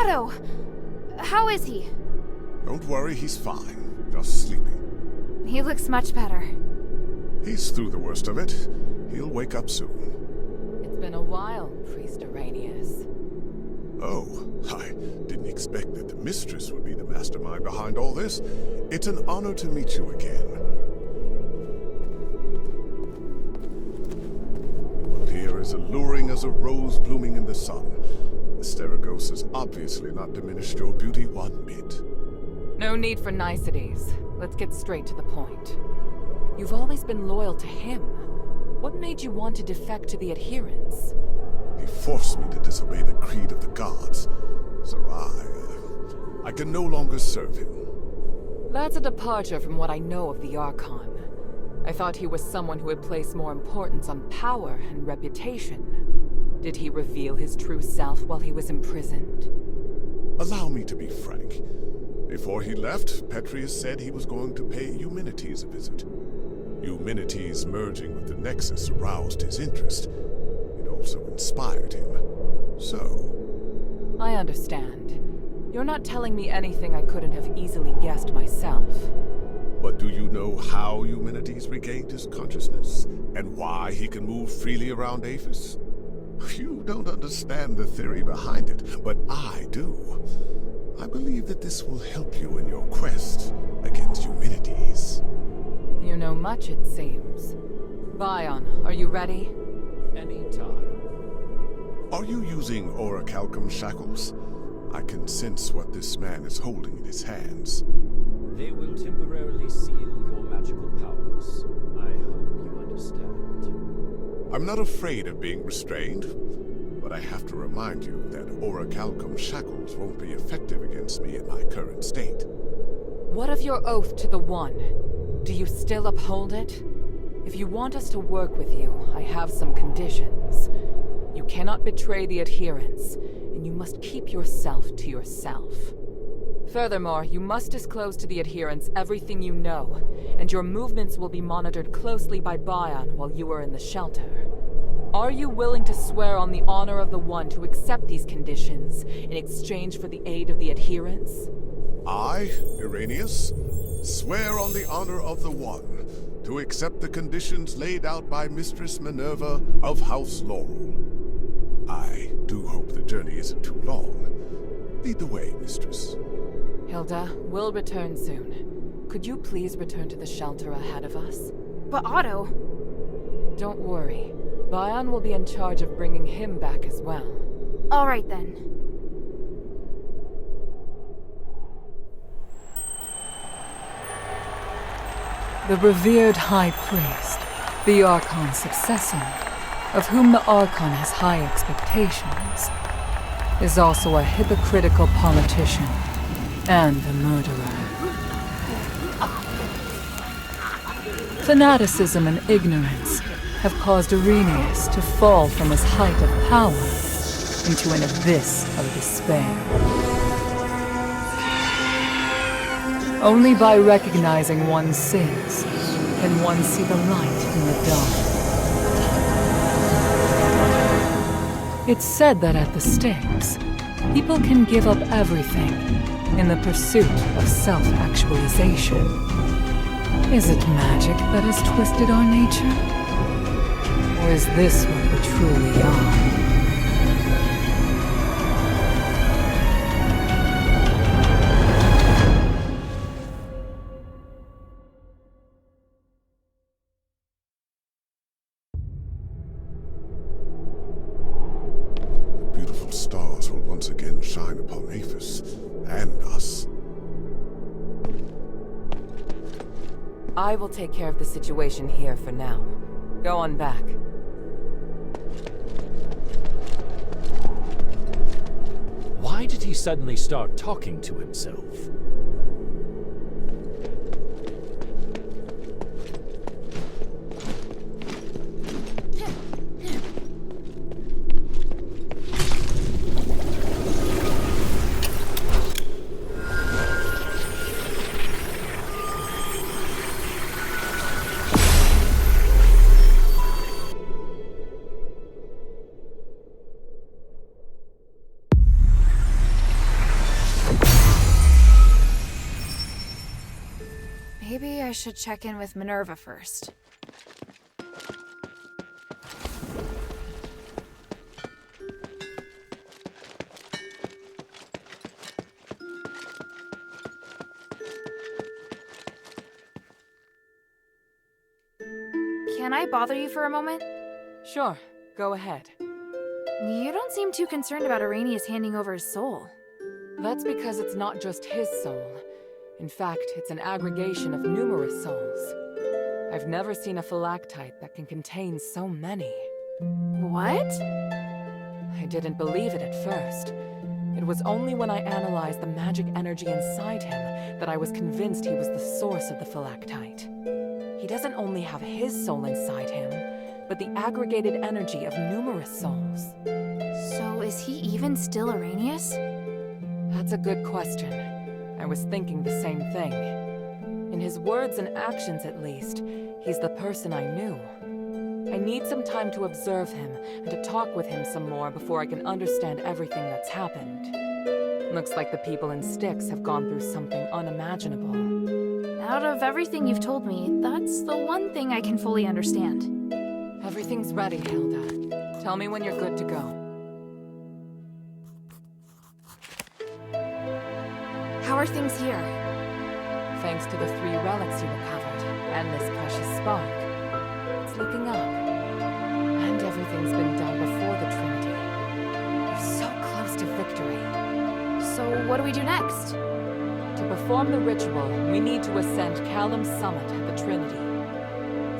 Otto! How is he? Don't worry, he's fine. Just sleeping. He looks much better. He's through the worst of it. He'll wake up soon. It's been a while, Priest Arrhenius. Oh, I didn't expect that the mistress would be the mastermind behind all this. It's an honor to meet you again. You appear as alluring as a rose blooming in the sun. Asterigos has obviously not diminished your beauty one bit. No need for niceties. Let's get straight to the point. You've always been loyal to him. What made you want to defect to the adherents? He forced me to disobey the creed of the gods, so I can no longer serve him. That's a departure from what I know of the Archon. I thought he was someone who would place more importance on power and reputation. Did he reveal his true self while he was imprisoned? Allow me to be frank. Before he left, Petrius said he was going to pay Eumenides a visit. Eumenides merging with the Nexus aroused his interest. It also inspired him. So... I understand. You're not telling me anything I couldn't have easily guessed myself. But do you know how Eumenides regained his consciousness? And why he can move freely around Aphis? You don't understand the theory behind it, but I do. I believe that this will help you in your quest against Eumenides. You know much, it seems. Bion, are you ready? Anytime. Are you using orichalcum shackles? I can sense what this man is holding in his hands. They will temporarily seal your magical powers. I hope you understand. I'm not afraid of being restrained, but I have to remind you that orichalcum shackles won't be effective against me in my current state. What of your oath to the One? Do you still uphold it? If you want us to work with you, I have some conditions. You cannot betray the adherents, and you must keep yourself to yourself. Furthermore, you must disclose to the adherents everything you know, and your movements will be monitored closely by Bion while you are in the shelter. Are you willing to swear on the honor of the One to accept these conditions in exchange for the aid of the adherents? I, Irenaeus, swear on the honor of the One to accept the conditions laid out by Mistress Minerva of House Laurel. I do hope the journey isn't too long. Lead the way, Mistress. Hilda, we'll return soon. Could you please return to the shelter ahead of us? But Otto... Don't worry. Bion will be in charge of bringing him back as well. All right then. The revered High Priest, the Archon's successor, of whom the Archon has high expectations, is also a hypocritical politician and a murderer. Fanaticism and ignorance have caused Arrhenius to fall from his height of power into an abyss of despair. Only by recognizing one's sins can one see the light in the dark. It's said that at the stakes, people can give up everything in the pursuit of self-actualization. Is it magic that has twisted our nature? Or is this what we truly are? The beautiful stars will once again shine upon Aphis and us. I will take care of the situation here for now. Go on back. Why did he suddenly start talking to himself? should check in with Minerva first. Can I bother you for a moment? Sure, go ahead. You don't seem too concerned about Arrhenius handing over his soul. That's because it's not just his soul. In fact, it's an aggregation of numerous souls. I've never seen a phylactite that can contain so many. What? I didn't believe it at first. It was only when I analyzed the magic energy inside him that I was convinced he was the source of the phylactite. He doesn't only have his soul inside him, but the aggregated energy of numerous souls. So is he even still Arrhenius? That's a good question. I was thinking the same thing. In his words and actions, at least, he's the person I knew. I need some time to observe him and to talk with him some more before I can understand everything that's happened. Looks like the people in Styx have gone through something unimaginable. Out of everything you've told me, that's the one thing I can fully understand. Everything's ready, Hilda. Tell me when you're good to go. How are things here? Thanks to the 3 relics you recovered, and this precious spark, it's looking up. And everything's been done before the Trinity. We're so close to victory. So what do we do next? To perform the ritual, we need to ascend Callum's summit at the Trinity.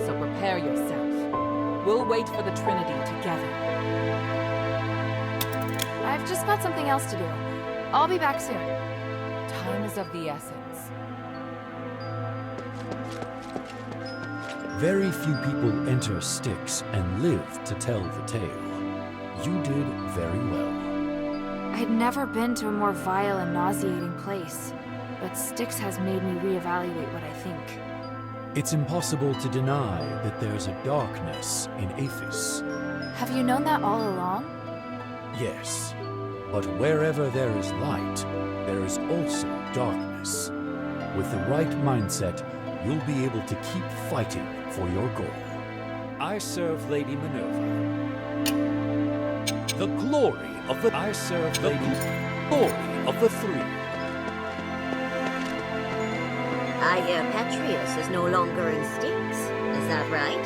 So prepare yourself. We'll wait for the Trinity together. I've just got something else to do. I'll be back soon. Time is of the essence. Very few people enter Styx and live to tell the tale. You did very well. I'd never been to a more vile and nauseating place, but Styx has made me reevaluate what I think. It's impossible to deny that there's a darkness in Aphis. Have you known that all along? Yes, but wherever there is light, there is also darkness. With the right mindset, you'll be able to keep fighting for your goal. I serve Lady Minerva. The glory of the... I serve the glory of the 3. I hear Petrius is no longer in Styx. Is that right?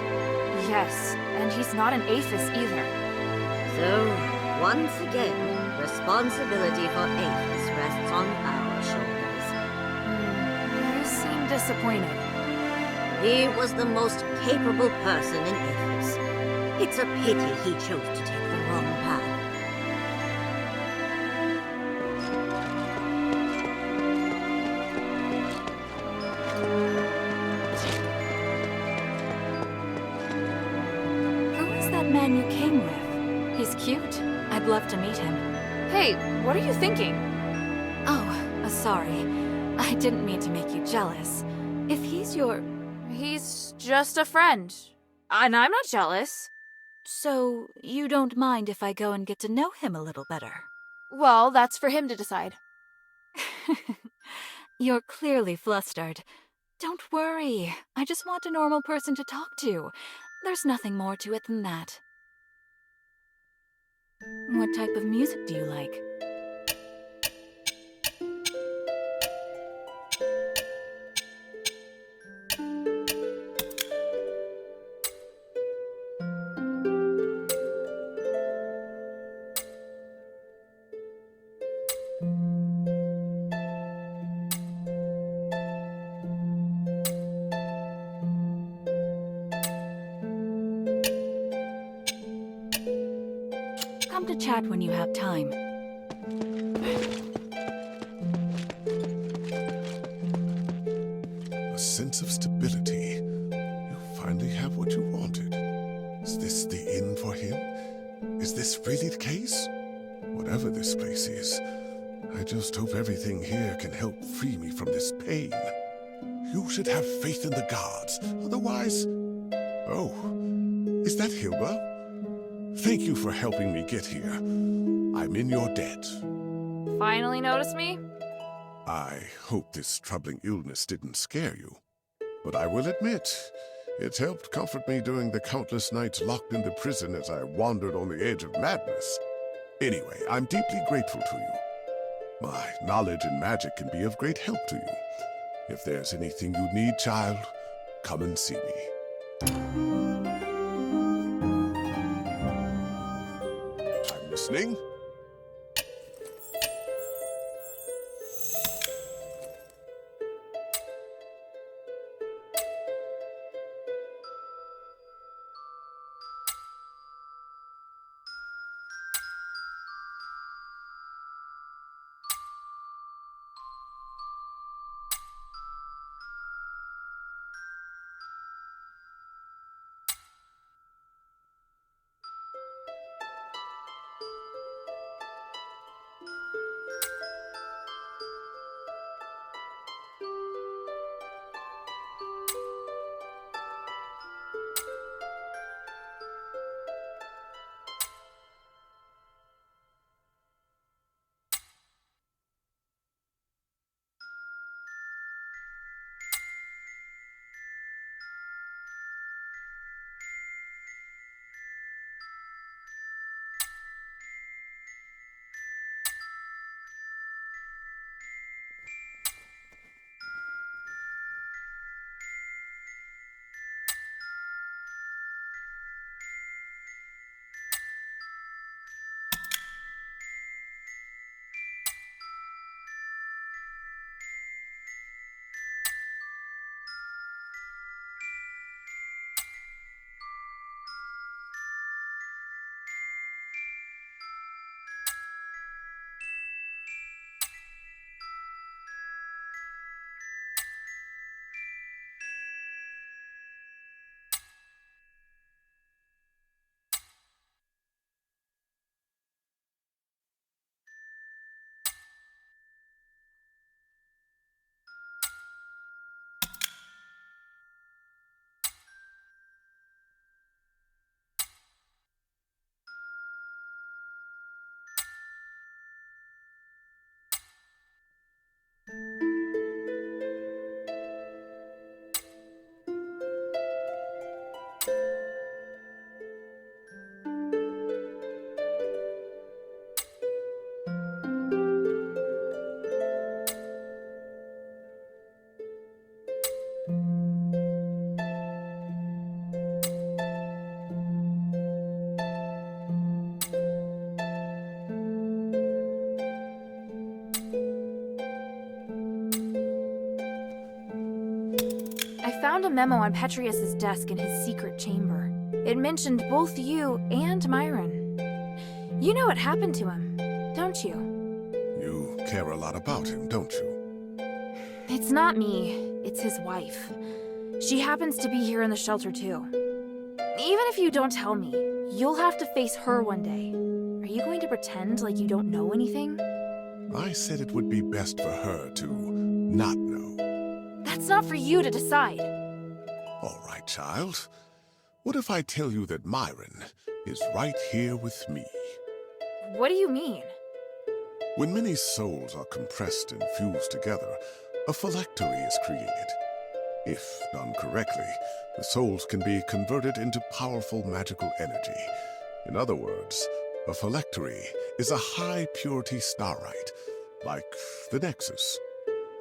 Yes, and he's not an Aphis either. So, once again, responsibility for Aphis rests on our shoulders. You seem disappointed. He was the most capable person in Aphis. It's a pity he chose to take the wrong path. Man you came with. He's cute. I'd love to meet him. Hey, what are you thinking? Oh, sorry. I didn't mean to make you jealous. If he's your... He's just a friend. And I'm not jealous. So, you don't mind if I go and get to know him a little better? Well, that's for him to decide. You're clearly flustered. Don't worry. I just want a normal person to talk to. There's nothing more to it than that. What type of music do you like? Come to chat when you have time. A sense of stability. You finally have what you wanted. Is this the inn for him? Is this really the case? Whatever this place is, I just hope everything here can help free me from this pain. You should have faith in the gods, otherwise... Oh, is that Hilda? Thank you for helping me get here. I'm in your debt. Finally notice me? I hope this troubling illness didn't scare you. But I will admit, it helped comfort me during the countless nights locked in the prison as I wandered on the edge of madness. Anyway, I'm deeply grateful to you. My knowledge in magic can be of great help to you. If there's anything you need, child, come and see me. I'm listening. I found a memo on Petrius's desk in his secret chamber. It mentioned both you and Myron. You know what happened to him, don't you? You care a lot about him, don't you? It's not me, it's his wife. She happens to be here in the shelter too. Even if you don't tell me, you'll have to face her one day. Are you going to pretend like you don't know anything? I said it would be best for her to not know. That's not for you to decide. All right, child. What if I tell you that Myron is right here with me? What do you mean? When many souls are compressed and fused together, a phylactery is created. If done correctly, the souls can be converted into powerful magical energy. In other words, a phylactery is a high-purity starite, like the Nexus.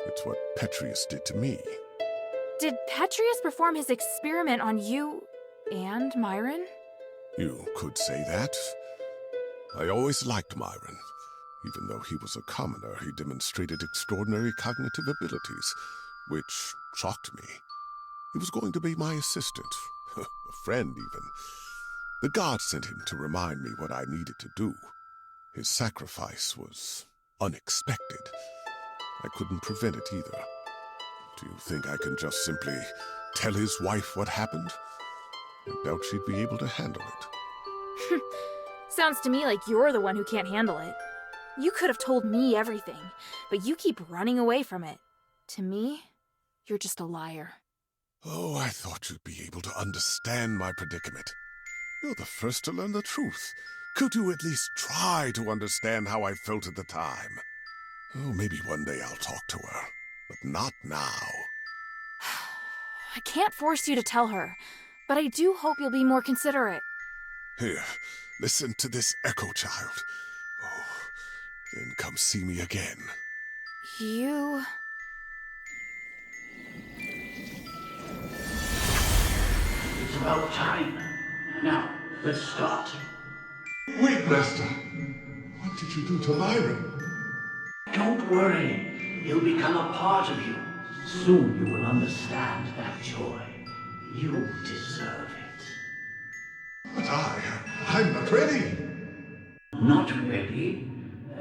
It's what Petrius did to me. Did Petrius perform his experiment on you and Myron? You could say that. I always liked Myron. Even though he was a commoner, he demonstrated extraordinary cognitive abilities, which shocked me. He was going to be my assistant, a friend even. The gods sent him to remind me what I needed to do. His sacrifice was unexpected. I couldn't prevent it either. Do you think I can just simply tell his wife what happened? I doubt she'd be able to handle it. Sounds to me like you're the one who can't handle it. You could have told me everything, but you keep running away from it. To me, you're just a liar. Oh, I thought you'd be able to understand my predicament. You're the first to learn the truth. Could you at least try to understand how I felt at the time? Oh, maybe one day I'll talk to her, but not now. I can't force you to tell her, but I do hope you'll be more considerate. Here, listen to this echo, child. Oh, then come see me again. You... It's about time. Now, let's start. Wait, Master. What did you do to Myron? Don't worry. He'll become a part of you. Soon you will understand that joy. You deserve it. But I'm not ready. Not ready?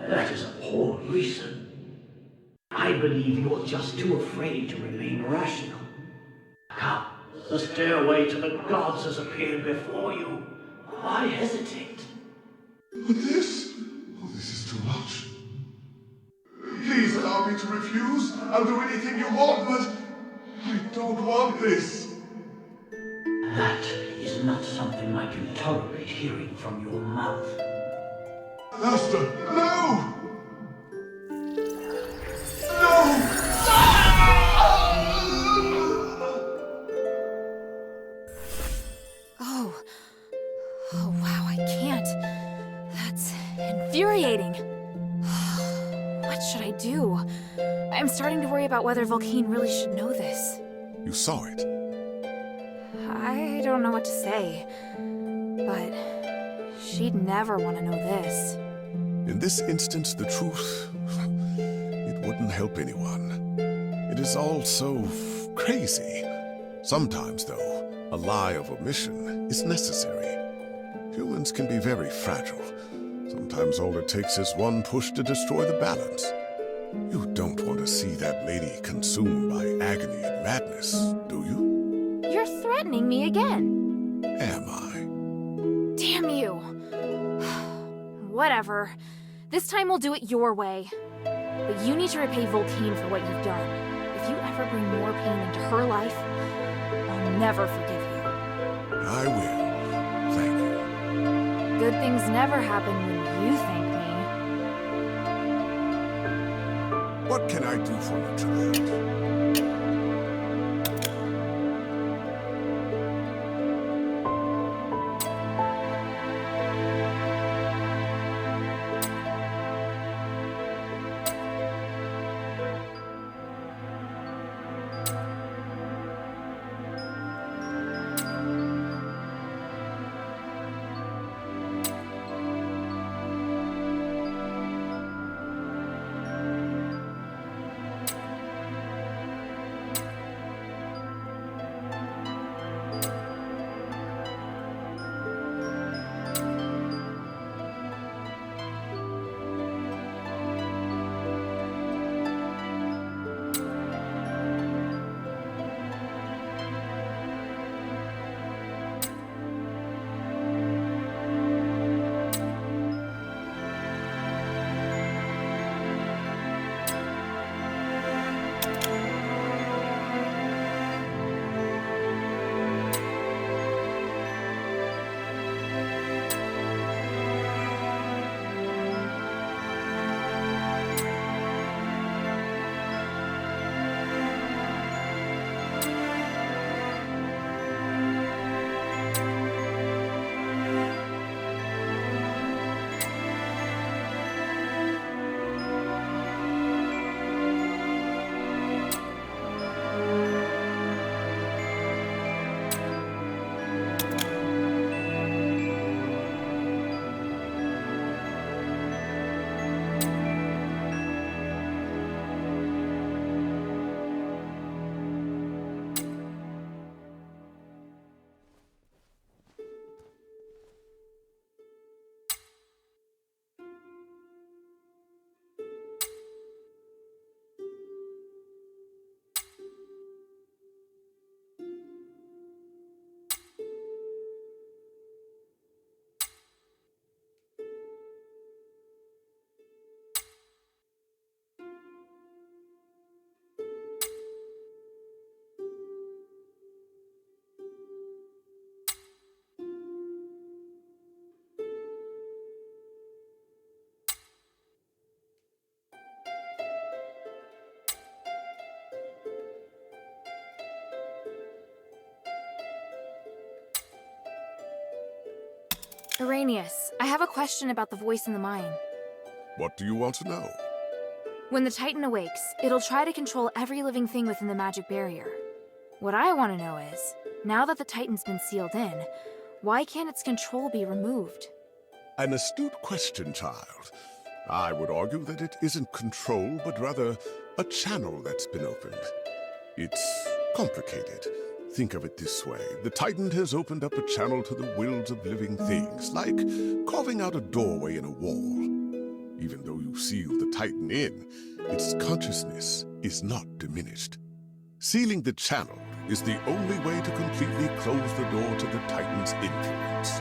That is a poor reason. I believe you're just too afraid to remain rational. Come, the stairway to the gods has appeared before you. Why hesitate? But this is too much. Please allow me to refuse. I'll do anything you want, but I don't want this. That is not something I can tolerate hearing from your mouth. Master, no! No! Oh wow, I can't. That's infuriating. What should I do? I'm starting to worry about whether Volcane really should know this. You saw it. I don't know what to say, but she'd never want to know this. In this instance, the truth, it wouldn't help anyone. It is all so crazy. Sometimes, though, a lie of omission is necessary. Humans can be very fragile. Sometimes all it takes is one push to destroy the balance. You don't want to see that lady consumed by agony and madness, do you? You're threatening me again. Am I? Damn you. Whatever. This time we'll do it your way. But you need to repay Volcane for what you've done. If you ever bring more pain into her life, I'll never forgive you. I will. Thank you. Good things never happen when you thank me. What can I do for you, child? Irenaeus, I have a question about the voice in the mine. What do you want to know? When the Titan awakes, it'll try to control every living thing within the magic barrier. What I want to know is, now that the Titan's been sealed in, why can't its control be removed? An astute question, child. I would argue that it isn't control, but rather a channel that's been opened. It's complicated. Think of it this way. The Titan has opened up a channel to the wills of living things, like carving out a doorway in a wall. Even though you seal the Titan in, its consciousness is not diminished. Sealing the channel is the only way to completely close the door to the Titan's influence.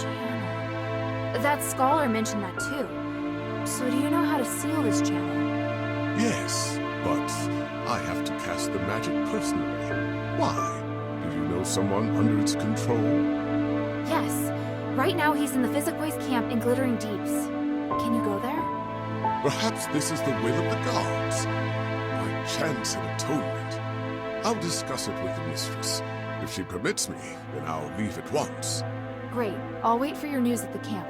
Channel. That scholar mentioned that too. So do you know how to seal this channel? Yes, but I have to cast the magic personally. Why? Do you know someone under its control? Yes. Right now he's in the Physicois camp in Glittering Deeps. Can you go there? Perhaps this is the will of the gods. My chance at atonement. I'll discuss it with the mistress. If she permits me, then I'll leave at once. Great. I'll wait for your news at the camp.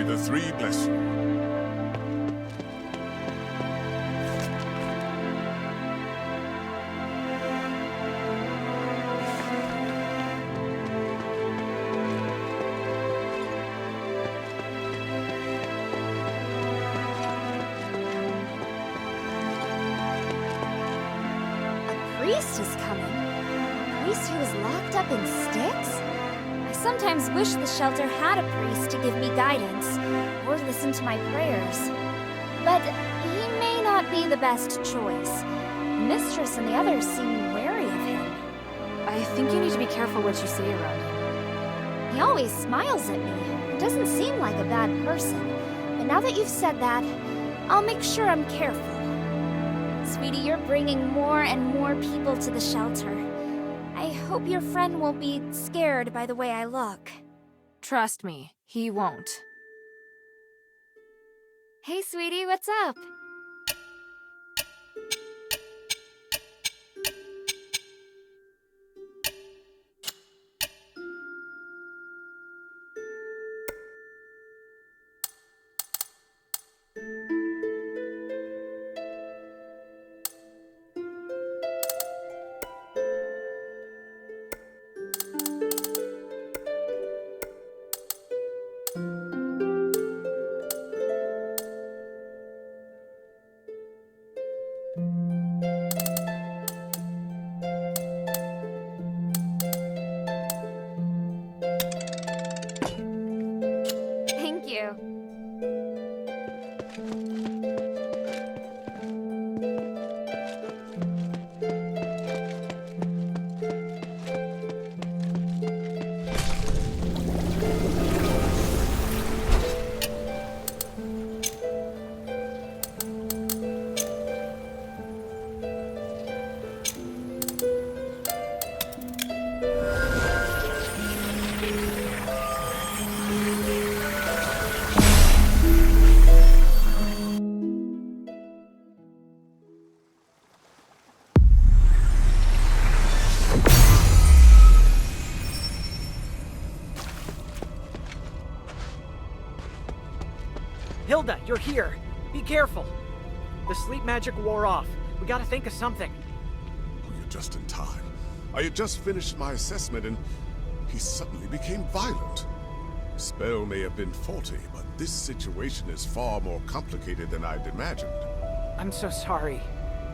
May the three bless you. Priest is coming. A priest who is locked up in sticks? I sometimes wish the shelter had a priest to give me guidance, or listen to my prayers. But he may not be the best choice. Mistress and the others seem wary of him. I think you need to be careful what you say around him. He always smiles at me. Doesn't seem like a bad person. But now that you've said that, I'll make sure I'm careful. Sweetie, you're bringing more and more people to the shelter. I hope your friend won't be scared by the way I look. Trust me, he won't. Hey, sweetie, what's up? Thank you. Hilda, you're here. Be careful. The sleep magic wore off. We gotta think of something. Oh, you're just in time. I had just finished my assessment and he suddenly became violent. Spell may have been faulty, but this situation is far more complicated than I'd imagined. I'm so sorry.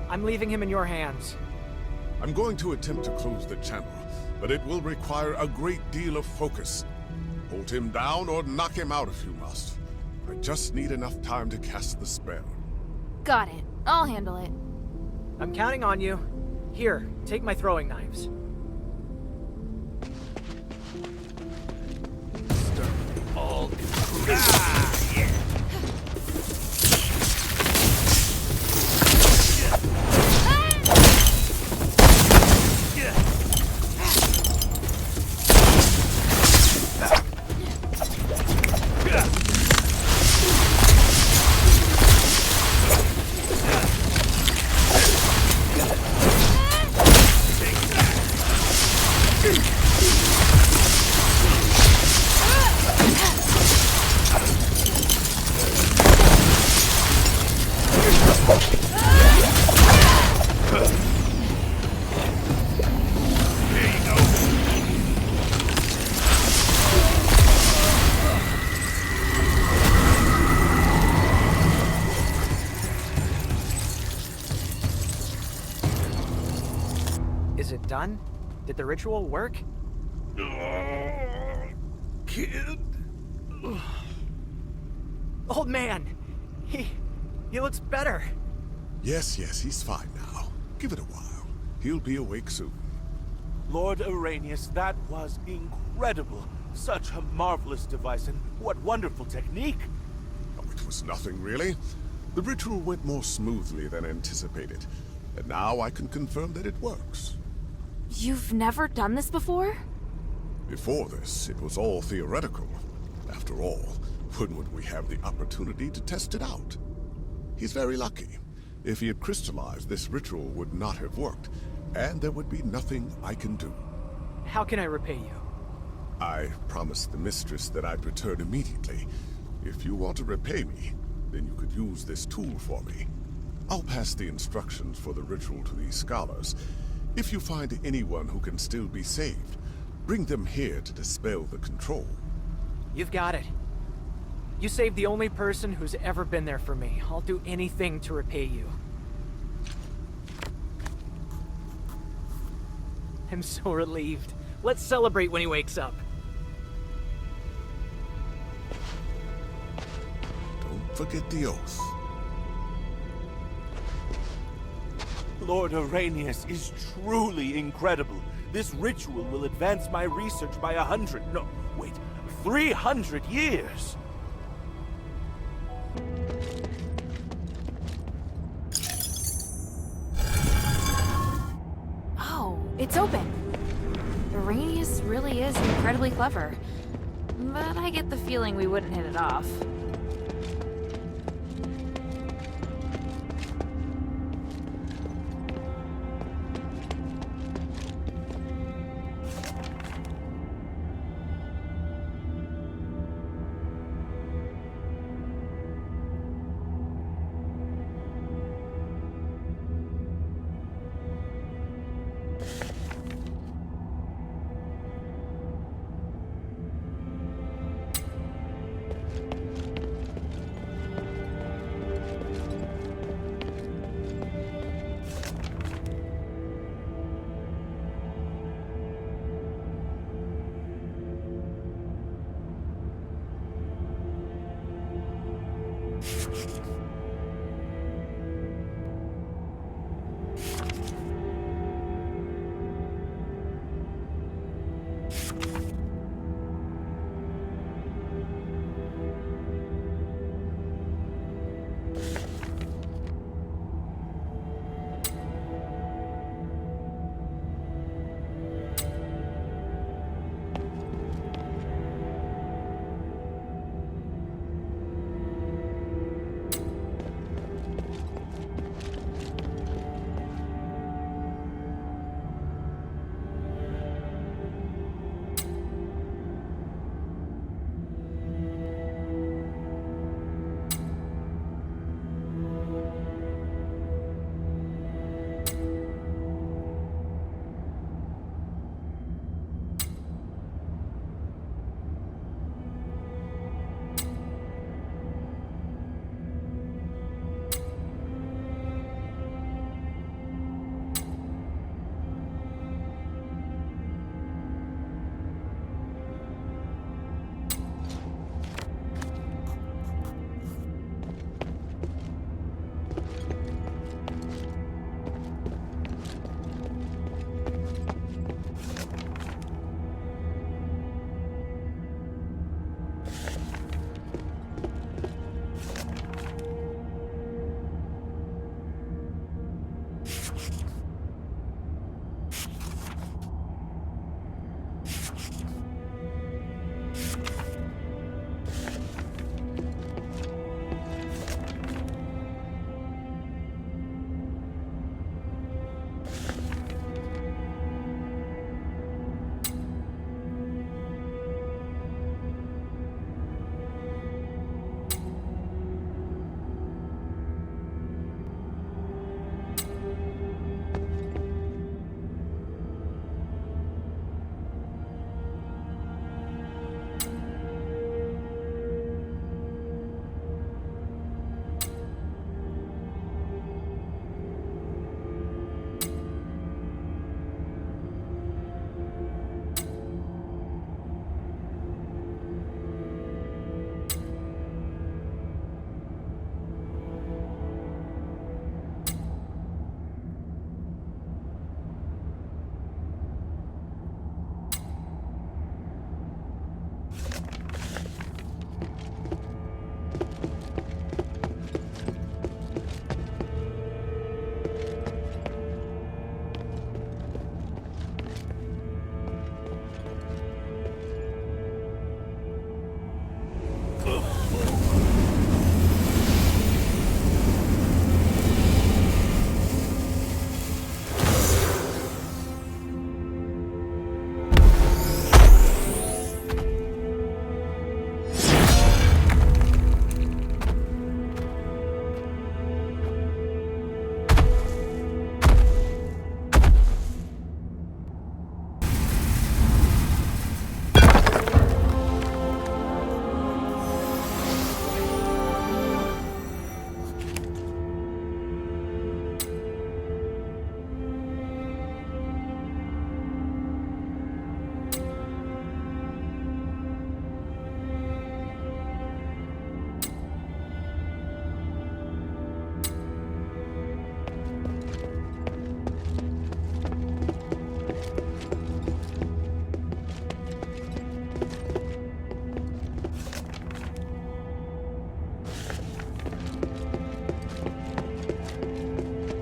I'm leaving him in your hands. I'm going to attempt to close the channel, but it will require a great deal of focus. Hold him down or knock him out if you must. I just need enough time to cast the spell. Got it. I'll handle it. I'm counting on you. Here, take my throwing knives. All Is it done? Did the ritual work? Kid. Old man! He looks better. Yes, he's fine now. Give it a while. He'll be awake soon. Lord Arrhenius, that was incredible. Such a marvelous device, and what wonderful technique. Oh, it was nothing, really. The ritual went more smoothly than anticipated, and now I can confirm that it works. You've never done this before? Before this, it was all theoretical. After all, when would we have the opportunity to test it out? He's very lucky. If he had crystallized, this ritual would not have worked, and there would be nothing I can do. How can I repay you? I promised the mistress that I'd return immediately. If you want to repay me, then you could use this tool for me. I'll pass the instructions for the ritual to these scholars. If you find anyone who can still be saved, bring them here to dispel the control. You've got it. You saved the only person who's ever been there for me. I'll do anything to repay you. I'm so relieved. Let's celebrate when he wakes up. Don't forget the oath. Lord Arrhenius is truly incredible. This ritual will advance my research by 300 years. Oh, it's open. Arrhenius really is incredibly clever. But I get the feeling we wouldn't hit it off.